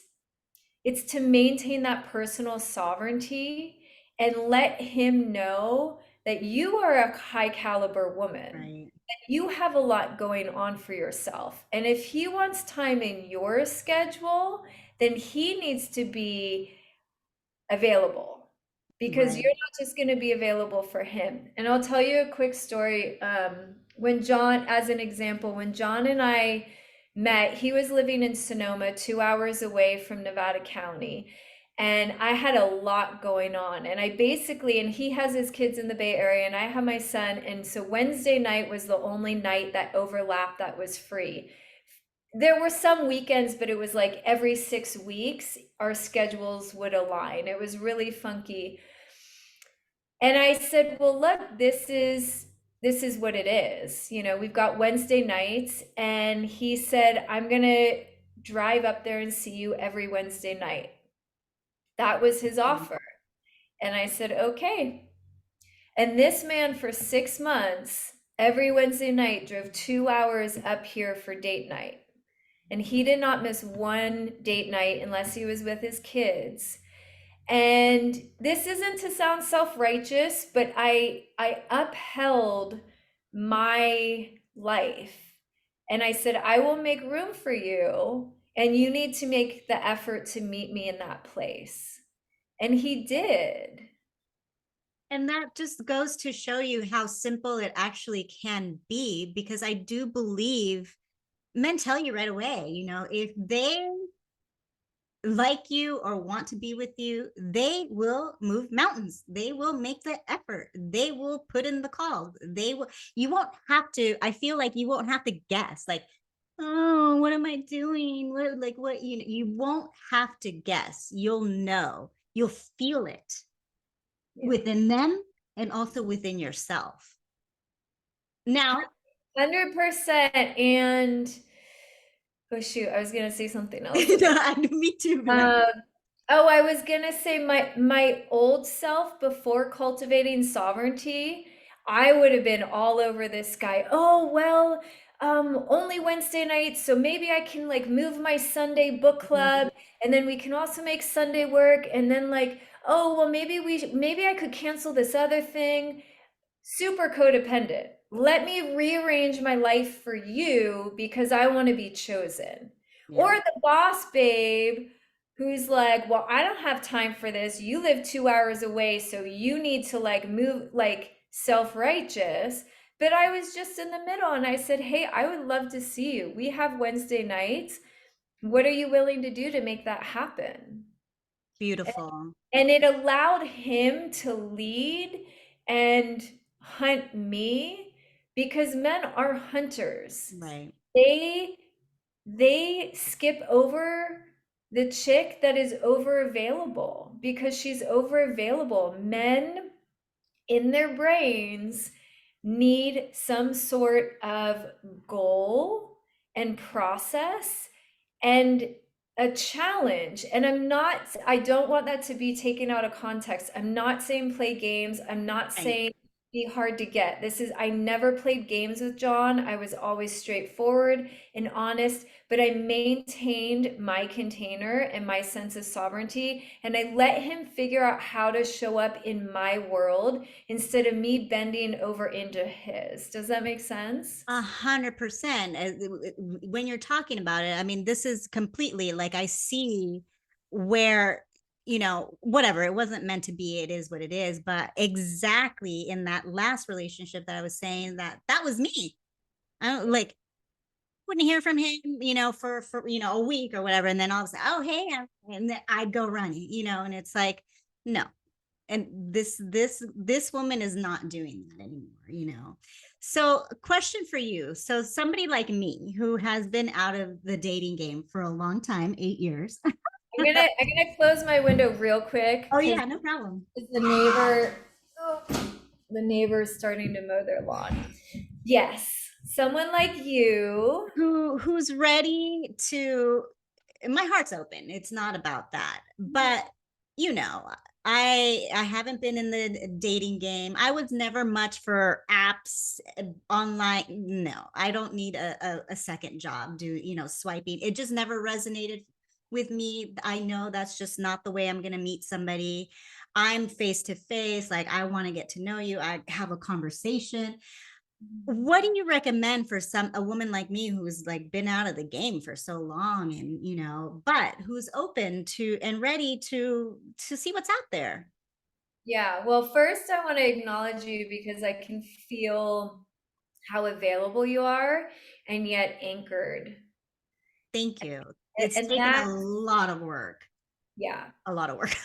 Speaker 2: to maintain that personal sovereignty and let him know that you are a high caliber woman.
Speaker 1: right.
Speaker 2: You have a lot going on for yourself. And if he wants time in your schedule, then he needs to be available because
Speaker 1: Right.
Speaker 2: you're not just going to be available for him. And I'll tell you a quick story. When John, as an example, when John and I met, he was living in Sonoma, 2 hours away from Nevada County. And I had a lot going on. And and he has his kids in the Bay Area, and I have my son. And so Wednesday night was the only night that overlapped that was free. There were some weekends, but it was like every 6 weeks, our schedules would align. It was really funky. And I said, well, look, this is what it is. We've got Wednesday nights. And he said, I'm gonna drive up there and see you every Wednesday night. That was his
Speaker 1: Mm.
Speaker 2: offer. And I said, okay. And this man for 6 months, every Wednesday night, drove 2 hours up here for date night. And he did not miss one date night unless he was with his kids. And this isn't to sound self-righteous, but I upheld my life. And I said, I will make room for you, and you need to make the effort to meet me in that place. And he did.
Speaker 1: And that just goes to show you how simple it actually can be, because I do believe men tell you right away, if they like you or want to be with you, they will move mountains. They will make the effort. They will put in the calls. You won't have to, I feel like you won't have to guess, like, oh, what am I doing? What, you won't have to guess. You'll know, you'll feel it
Speaker 2: Yeah.
Speaker 1: within them and also within yourself. Now,
Speaker 2: 100%. And oh shoot, I was gonna say something else.
Speaker 1: me too, man.
Speaker 2: Um, oh, I was gonna say my old self before cultivating sovereignty, I would have been all over this guy. Oh, well, only Wednesday nights, so maybe I can like move my Sunday book club, and then we can also make Sunday work, and then like, oh, well, maybe I could cancel this other thing. Super codependent. Let me rearrange my life for you because I want to be chosen. Or
Speaker 1: Yeah.
Speaker 2: the boss babe who's like, well, I don't have time for this. You live 2 hours away, so you need to like move, like self-righteous. But I was just in the middle and I said, hey, I would love to see you. We have Wednesday nights. What are you willing to do to make that happen?
Speaker 1: Beautiful.
Speaker 2: And it allowed him to lead and hunt me because men are hunters.
Speaker 1: Right.
Speaker 2: They they skip over the chick that is over available because she's over available. Men in their brains need some sort of goal and process and a challenge. And I don't want that to be taken out of context. I'm not saying play games. I'm not
Speaker 1: Right.
Speaker 2: saying be hard to get. I never played games with John. I was always straightforward and honest, but I maintained my container and my sense of sovereignty. And I let him figure out how to show up in my world instead of me bending over into his. Does that make sense?
Speaker 1: 100%. When you're talking about it, I mean, this is completely like I see where, whatever, it wasn't meant to be, it is what it is. But exactly in that last relationship that I was saying, that was me. I don't like, wouldn't hear from him, for a week or whatever. And then all of a sudden, oh, hey, and then I'd go running, and it's like, no. And this woman is not doing that anymore. So a question for you. So somebody like me who has been out of the dating game for a long time, 8 years.
Speaker 2: I'm gonna close my window real quick
Speaker 1: Oh
Speaker 2: because
Speaker 1: yeah, no problem.
Speaker 2: the neighbor, oh, the neighbor's starting to mow their lawn. Yes, someone like you.
Speaker 1: Who's ready to, my heart's open. It's not about that. But you know, I haven't been in the dating game. I was never much for apps, online. No, I don't need a second job, swiping. It just never resonated with me. I know that's just not the way I'm gonna meet somebody. I'm face to face, like I want to get to know you. I have a conversation. What do you recommend for a woman like me who's like been out of the game for so long, and but who's open to and ready to see what's out there?
Speaker 2: Yeah, well, first I want to acknowledge you because I can feel how available you are and yet anchored.
Speaker 1: Thank you.
Speaker 2: And,
Speaker 1: It's
Speaker 2: and
Speaker 1: taken a
Speaker 2: that,
Speaker 1: lot of work.
Speaker 2: yeah,
Speaker 1: A lot of work.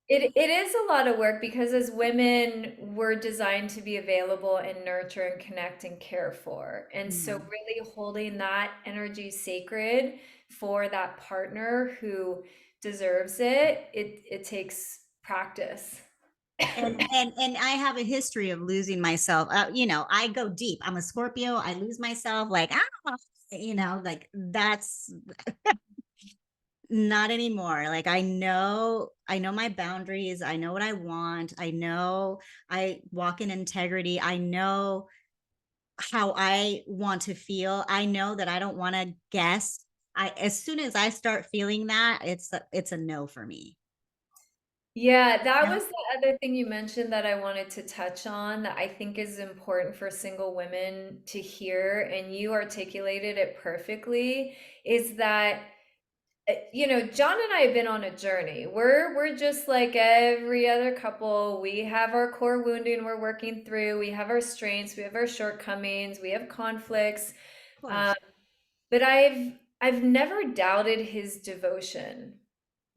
Speaker 2: it is a lot of work because as women, we're designed to be available and nurture and connect and care for. And so
Speaker 1: Yeah.
Speaker 2: really holding that energy sacred for that partner who deserves it takes practice.
Speaker 1: And I have a history of losing myself. I go deep. I'm a Scorpio. I lose myself, like, ah, like that's not anymore. Like I know my boundaries. I know what I want. I know I walk in integrity. I know how I want to feel. I know that I don't want to guess. As soon as I start feeling that, it's a no for me.
Speaker 2: Yeah, that
Speaker 1: Yeah.
Speaker 2: was the other thing you mentioned that I wanted to touch on that I think is important for single women to hear, and you articulated it perfectly, is that John and I have been on a journey. We're just like every other couple. We have our core wounding we're working through. We have our strengths, we have our shortcomings, we have conflicts.
Speaker 1: Of
Speaker 2: Um,
Speaker 1: course.
Speaker 2: but I've never doubted his devotion.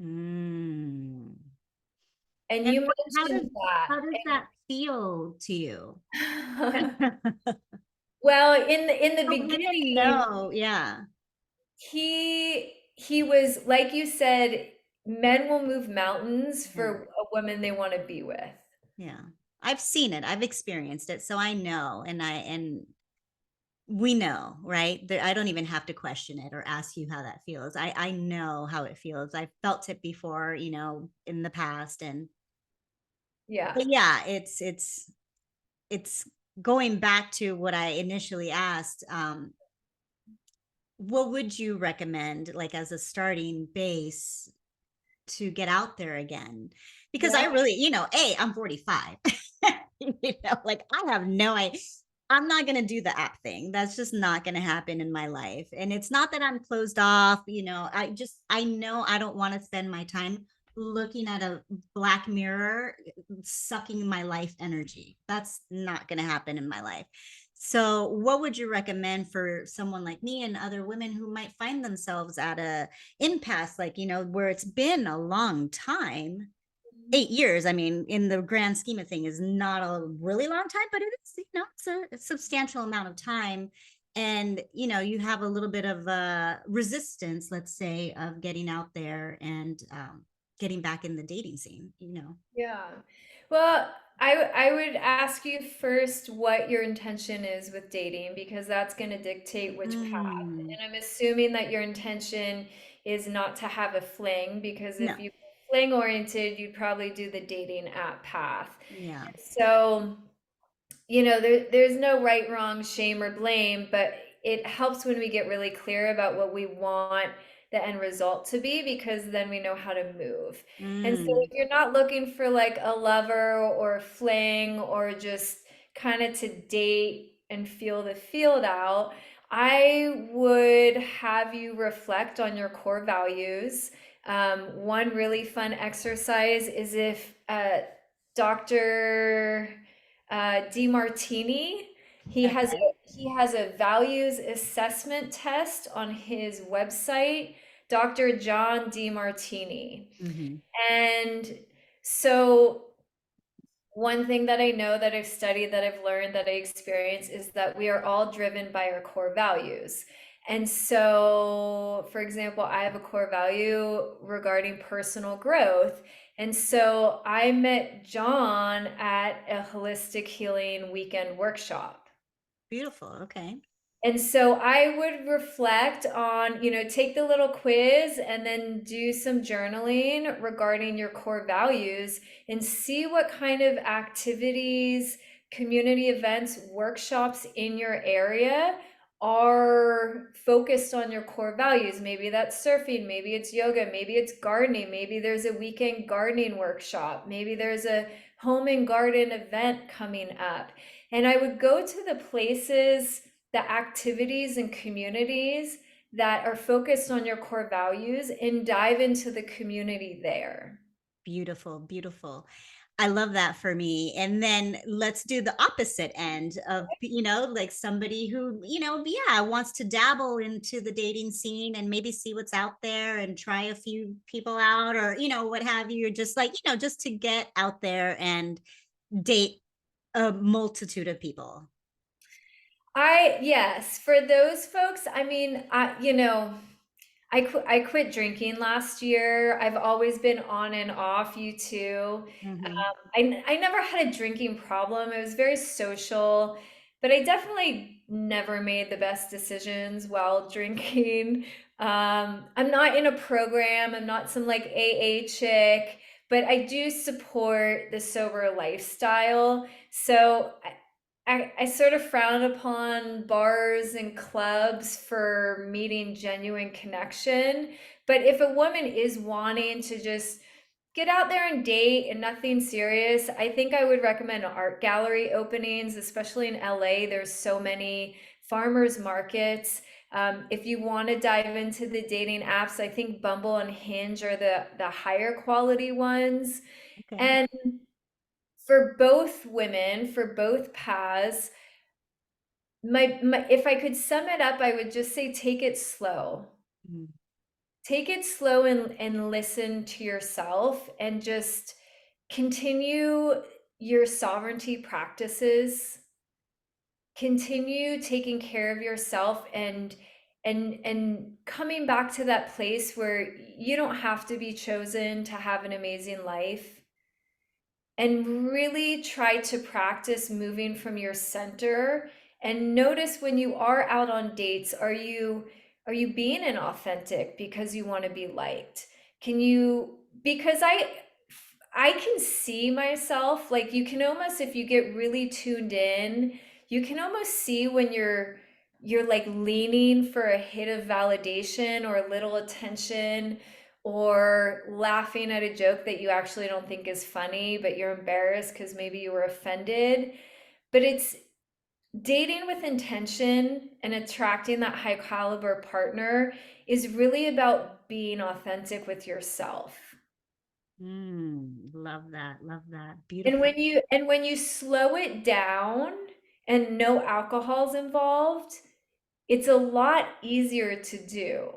Speaker 1: Mm.
Speaker 2: And
Speaker 1: And
Speaker 2: you
Speaker 1: how does
Speaker 2: mentioned that.
Speaker 1: how does that feel to you?
Speaker 2: Well, in the
Speaker 1: So women
Speaker 2: beginning,
Speaker 1: know, yeah,
Speaker 2: he was like you said, men will move mountains
Speaker 1: yeah,
Speaker 2: for a woman they want to be with.
Speaker 1: yeah. I've seen it, I've experienced it, so I know, and we know, right? That I don't even have to question it or ask you how that feels. I know how it feels. I've felt it before, in the past, and but
Speaker 2: Yeah.
Speaker 1: yeah, it's going back to what I initially asked. What would you recommend, like as a starting base, to get out there again? Because I
Speaker 2: Yeah.
Speaker 1: really, I'm 45. Like I have no idea. I'm not going to do the app thing. That's just not going to happen in my life. And it's not that I'm closed off, I know I don't want to spend my time looking at a black mirror sucking my life energy. That's not going to happen in my life. So, what would you recommend for someone like me and other women who might find themselves at a impasse, like, where it's been a long time? 8 years, I mean, in the grand scheme of thing, is not a really long time, but it is, it's a substantial amount of time. And, you have a little bit of resistance, let's say, of getting out there and getting back in the dating scene.
Speaker 2: Yeah. Well, I would ask you first what your intention is with dating because that's going to dictate which path.
Speaker 1: Mm,
Speaker 2: And I'm assuming that your intention is not to have a fling because
Speaker 1: no,
Speaker 2: if you were fling oriented, you'd probably do the dating app path.
Speaker 1: yeah.
Speaker 2: So there's no right, wrong, shame, or blame, but it helps when we get really clear about what we want the end result to be because then we know how to move. And so if
Speaker 1: Mm,
Speaker 2: you're not looking for like a lover or a fling or just kind of to date and feel the field out, I would have you reflect on your core values. One really fun exercise is if Dr. DeMartini.
Speaker 1: okay.
Speaker 2: He has a values assessment test on his website, Dr. John DeMartini.
Speaker 1: Hmm.
Speaker 2: And so one thing that I know that I've studied, that I've learned, that I experience is that we are all driven by our core values. And so, for example, I have a core value regarding personal growth. And so I met John at a holistic healing weekend workshop.
Speaker 1: Beautiful. Okay.
Speaker 2: And so I would reflect on, take the little quiz and then do some journaling regarding your core values and see what kind of activities, community events, workshops in your area are focused on your core values. Maybe that's surfing, maybe it's yoga, maybe it's gardening, maybe there's a weekend gardening workshop, maybe there's a home and garden event coming up. And I would go to the places, the activities and communities that are focused on your core values and dive into the community there.
Speaker 1: Beautiful, beautiful. I love that for me. And then let's do the opposite end of, like somebody who, yeah, wants to dabble into the dating scene and maybe see what's out there and try a few people out or, what have you. You're just like, just to get out there and date a multitude of people.
Speaker 2: Yes, for those folks, I mean, I quit drinking last year. I've always been on and off, you too.
Speaker 1: Hmm.
Speaker 2: I never had a drinking problem. It was very social, but I definitely never made the best decisions while drinking. I'm not in a program. I'm not some like AA chick, but I do support the sober lifestyle. So I sort of frown upon bars and clubs for meeting genuine connection. But if a woman is wanting to just get out there and date and nothing serious, I think I would recommend art gallery openings, especially in LA. There's so many farmers markets. If you want to dive into the dating apps, I think Bumble and Hinge are the higher quality ones.
Speaker 1: Okay.
Speaker 2: And for both women, for both paths, my if I could sum it up, I would just say take it slow.
Speaker 1: Mm.
Speaker 2: Take it slow and listen to yourself and just continue your sovereignty practices. Continue taking care of yourself and coming back to that place where you don't have to be chosen to have an amazing life, and really try to practice moving from your center and notice when you are out on dates, are you being inauthentic because you want to be liked? Can you, because I can see myself, like you can almost, if you get really tuned in, you can almost see when you're like leaning for a hit of validation or a little attention, or laughing at a joke that you actually don't think is funny, but you're embarrassed because maybe you were offended. But it's dating with intention and attracting that high caliber partner is really about being authentic with yourself.
Speaker 1: Love that. Love that.
Speaker 2: And
Speaker 1: Beautiful.
Speaker 2: when you slow it down and no alcohol's involved, it's a lot easier to do.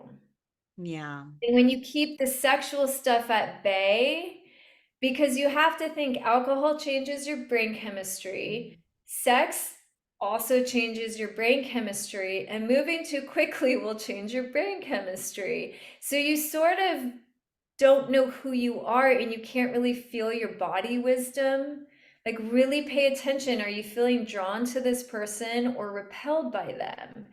Speaker 1: Yeah.
Speaker 2: And when you keep the sexual stuff at bay, because you have to think alcohol changes your brain chemistry, sex also changes your brain chemistry, and moving too quickly will change your brain chemistry. So you sort of don't know who you are and you can't really feel your body wisdom. Like, really pay attention. Are you feeling drawn to this person or repelled by them?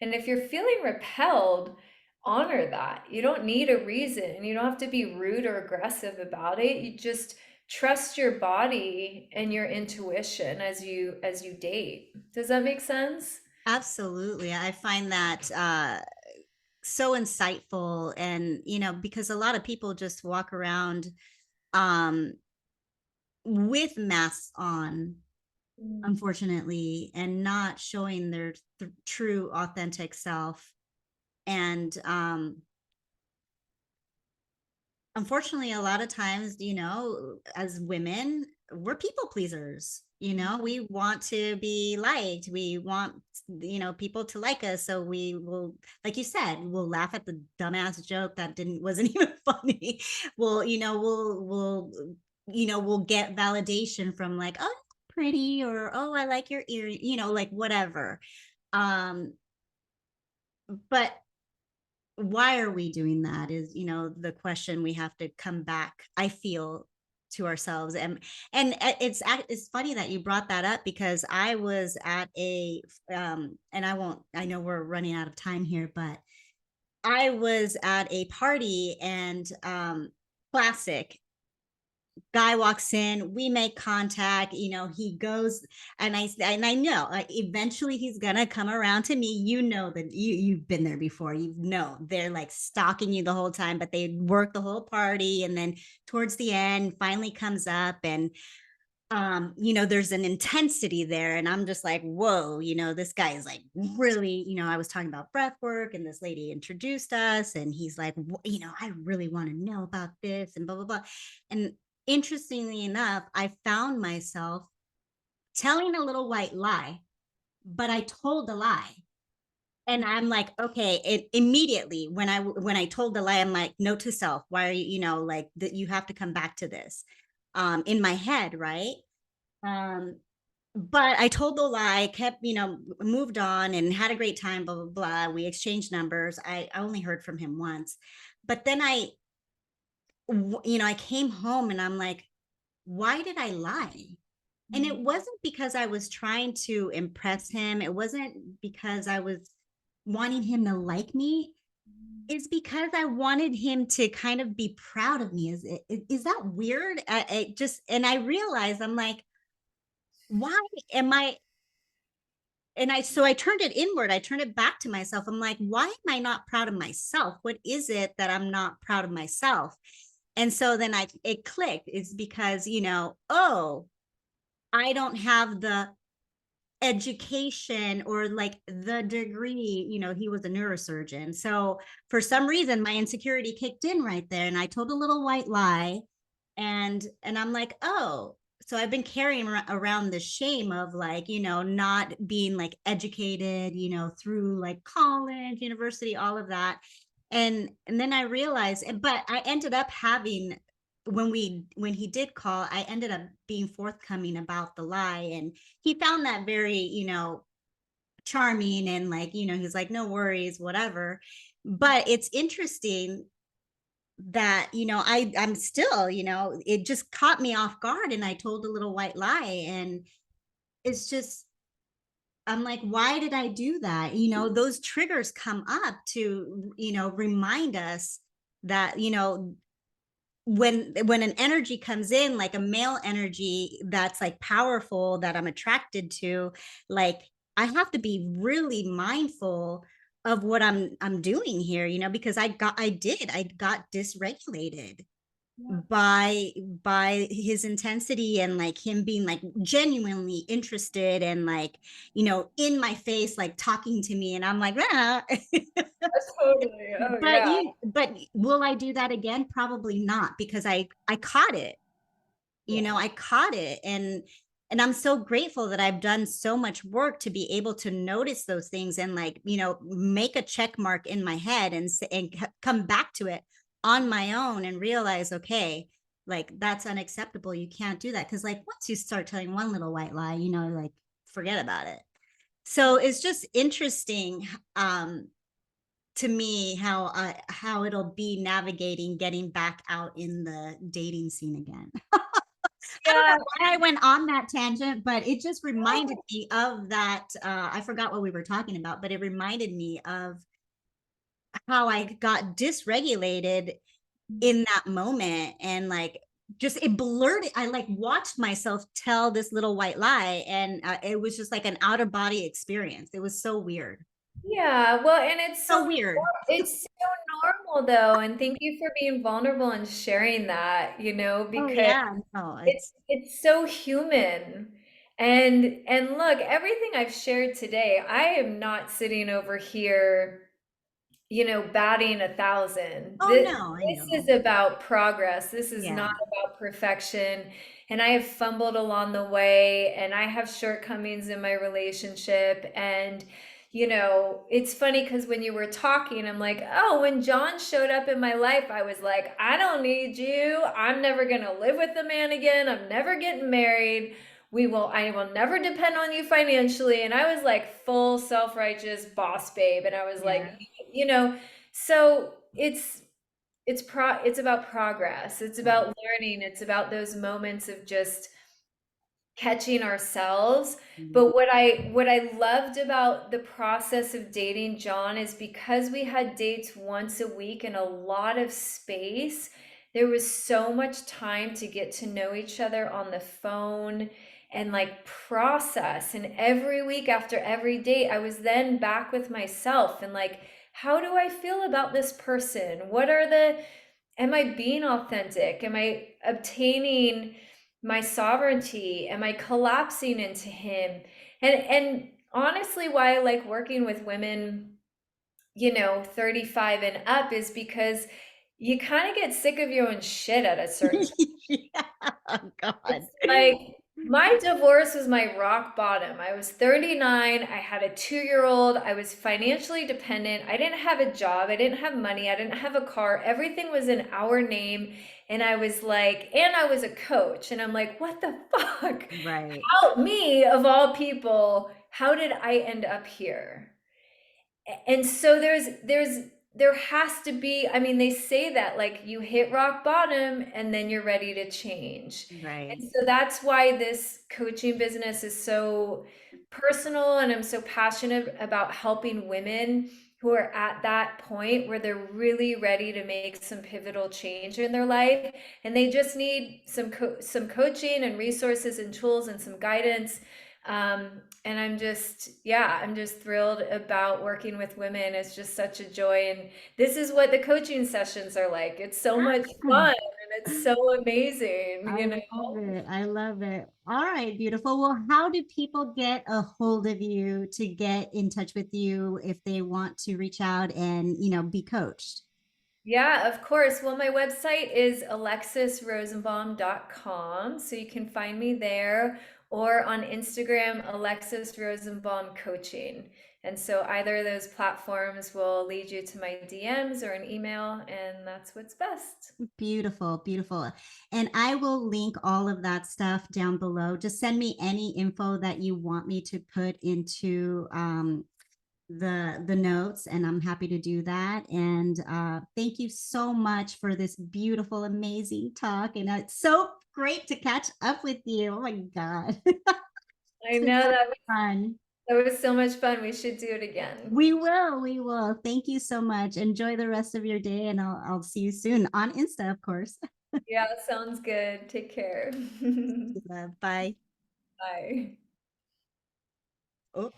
Speaker 2: And if you're feeling repelled, honor that. You don't need a reason. You don't have to be rude or aggressive about it. You just trust your body and your intuition as you date. Does that make sense?
Speaker 1: Absolutely. I find that so insightful, and because a lot of people just walk around um with masks on,
Speaker 2: Mm.
Speaker 1: unfortunately, and not showing their true authentic self. And unfortunately, a lot of times, as women, we're people pleasers. We want to be liked. We want, people to like us. So we will, like you said, we'll laugh at the dumbass joke that wasn't even funny. We'll get validation from, like, oh, pretty, or oh, I like your ear, like whatever. Um, but why are we doing that is, the question we have to come back, I feel, to ourselves. And it's funny that you brought that up, because I was at a and I know we're running out of time here, but I was at a party, and classic, guy walks in, we make contact, he goes, and I know, eventually he's gonna come around to me. That you've been there before. They're like stalking you the whole time, but they work the whole party, and then towards the end finally comes up, and there's an intensity there, and I'm just like, whoa, this guy is like, really, I was talking about breath work, and this lady introduced us, and he's like, I really want to know about this, and blah blah blah. And interestingly enough, I found myself telling a little white lie, but I told a lie. And I'm like, okay, it immediately, when I told the lie, I'm like, note to self, why are you, like, that you have to come back to this, in my head, right? um but I told the lie, kept, moved on, and had a great time, blah, blah, blah. We exchanged numbers. I only heard from him once. But then I came home, and I'm like, why did I lie? And it wasn't because I was trying to impress him. It wasn't because I was wanting him to like me. It's because I wanted him to kind of be proud of me. Is that weird? And I realized, I'm like, why am I? so I turned it inward. I turned it back to myself. I'm like, why am I not proud of myself? What is it that I'm not proud of myself? And so then it clicked. It's because, oh, I don't have the education or like the degree. He was a neurosurgeon. So for some reason my insecurity kicked in right there, and I told a little white lie. And I'm like, oh, so I've been carrying around the shame of like, not being like educated, through like college, university, all of that. And then I realized, but I ended up having, when he did call, I ended up being forthcoming about the lie, and he found that very, charming, and like, he's like, no worries, whatever. But it's interesting that, I'm still, it just caught me off guard, and I told a little white lie. And it's just, I'm like, why did I do that? Those triggers come up to, remind us that, when an energy comes in, like a male energy that's like powerful, that I'm attracted to, like, I have to be really mindful of what I'm doing here, because I got dysregulated by his intensity, and like him being like genuinely interested, and like, in my face, like talking to me, and I'm like, ah.
Speaker 2: Totally. Oh
Speaker 1: But
Speaker 2: yeah.
Speaker 1: will I do that again? Probably not, because I caught it.
Speaker 2: Yeah.
Speaker 1: I caught it. And I'm so grateful that I've done so much work to be able to notice those things, and like, make a check mark in my head, and come back to it on my own, and realize, okay, like, that's unacceptable. You can't do that, because like once you start telling one little white lie, like, forget about it. So it's just interesting, to me, how it'll be navigating getting back out in the dating scene again. I don't
Speaker 2: Yeah.
Speaker 1: know why I went on that tangent, but it just reminded me of that. I forgot what we were talking about, but it reminded me of how I got dysregulated in that moment. And like, just it blurred. I like watched myself tell this little white lie, and it was just like an out of body experience. It was so weird.
Speaker 2: Yeah, well, and
Speaker 1: So weird.
Speaker 2: it's so normal though, and thank you for being vulnerable and sharing that,
Speaker 1: Oh
Speaker 2: because
Speaker 1: yeah. No,
Speaker 2: it's so human. And look, everything I've shared today, I am not sitting over here batting 1,000.
Speaker 1: oh no, I
Speaker 2: This is
Speaker 1: know.
Speaker 2: about progress. This is not
Speaker 1: Yeah.
Speaker 2: about perfection. And I have fumbled along the way, and I have shortcomings in my relationship. And, it's funny because when you were talking, I'm like, oh, when John showed up in my life, I was like, I don't need you. I'm never going to live with a man again. I'm never getting married. I will never depend on you financially. And I was like full self-righteous boss babe. And I was like,
Speaker 1: Yeah.
Speaker 2: you know, so it's about progress. It's
Speaker 1: Yeah.
Speaker 2: about learning. It's about those moments of just catching ourselves.
Speaker 1: Mhm.
Speaker 2: But what I loved about the process of dating John is because we had dates once a week and a lot of space, there was so much time to get to know each other on the phone and like process. And every week after every date, I was then back with myself and like, how do I feel about this person? Am I being authentic? Am I obtaining my sovereignty? Am I collapsing into him? And honestly, why I like working with women, 35 and up is because you kind of get sick of your own shit at a certain.
Speaker 1: Yeah. Oh God.
Speaker 2: It's like my divorce was my rock bottom. I was 39. I had a 2-year old. I was financially dependent. I didn't have a job. I didn't have money. I didn't have a car. Everything was in our name. And I was like, and I was a coach. And I'm like, what the fuck?
Speaker 1: Right.
Speaker 2: How, me of all people, how did I end up here? And so there has to be, I mean, they say that like you hit rock bottom and then you're ready to change.
Speaker 1: Right.
Speaker 2: And so that's why this coaching business is so personal, and I'm so passionate about helping women who are at that point where they're really ready to make some pivotal change in their life, and they just need some coaching and resources and tools and some guidance. And I'm just thrilled about working with women. It's just such a joy. And this is what the coaching sessions are like. It's so much fun and it's so amazing,
Speaker 1: I
Speaker 2: you know?
Speaker 1: love it. I love it. All right, beautiful. Well, how do people get a hold of you to get in touch with you if they want to reach out and, be coached?
Speaker 2: Yeah, of course. Well, my website is alexisrosenbaum.com. So you can find me there or on Instagram, Alexis Rosenbaum Coaching. And so either of those platforms will lead you to my DMs or an email, and that's what's best.
Speaker 1: Beautiful, beautiful. And I will link all of that stuff down below. Just send me any info that you want me to put into the notes, and I'm happy to do that. And thank you so much for this beautiful, amazing talk. And it's so great to catch up with you. Oh my God.
Speaker 2: I
Speaker 1: It's been
Speaker 2: know
Speaker 1: so
Speaker 2: that
Speaker 1: fun.
Speaker 2: that was so much fun. We should do it again.
Speaker 1: We will, we will. Thank you so much. Enjoy the rest of your day, and I'll see you soon on Insta, of course.
Speaker 2: Yeah, sounds good. Take care.
Speaker 1: Bye.
Speaker 2: Bye.
Speaker 1: Oh.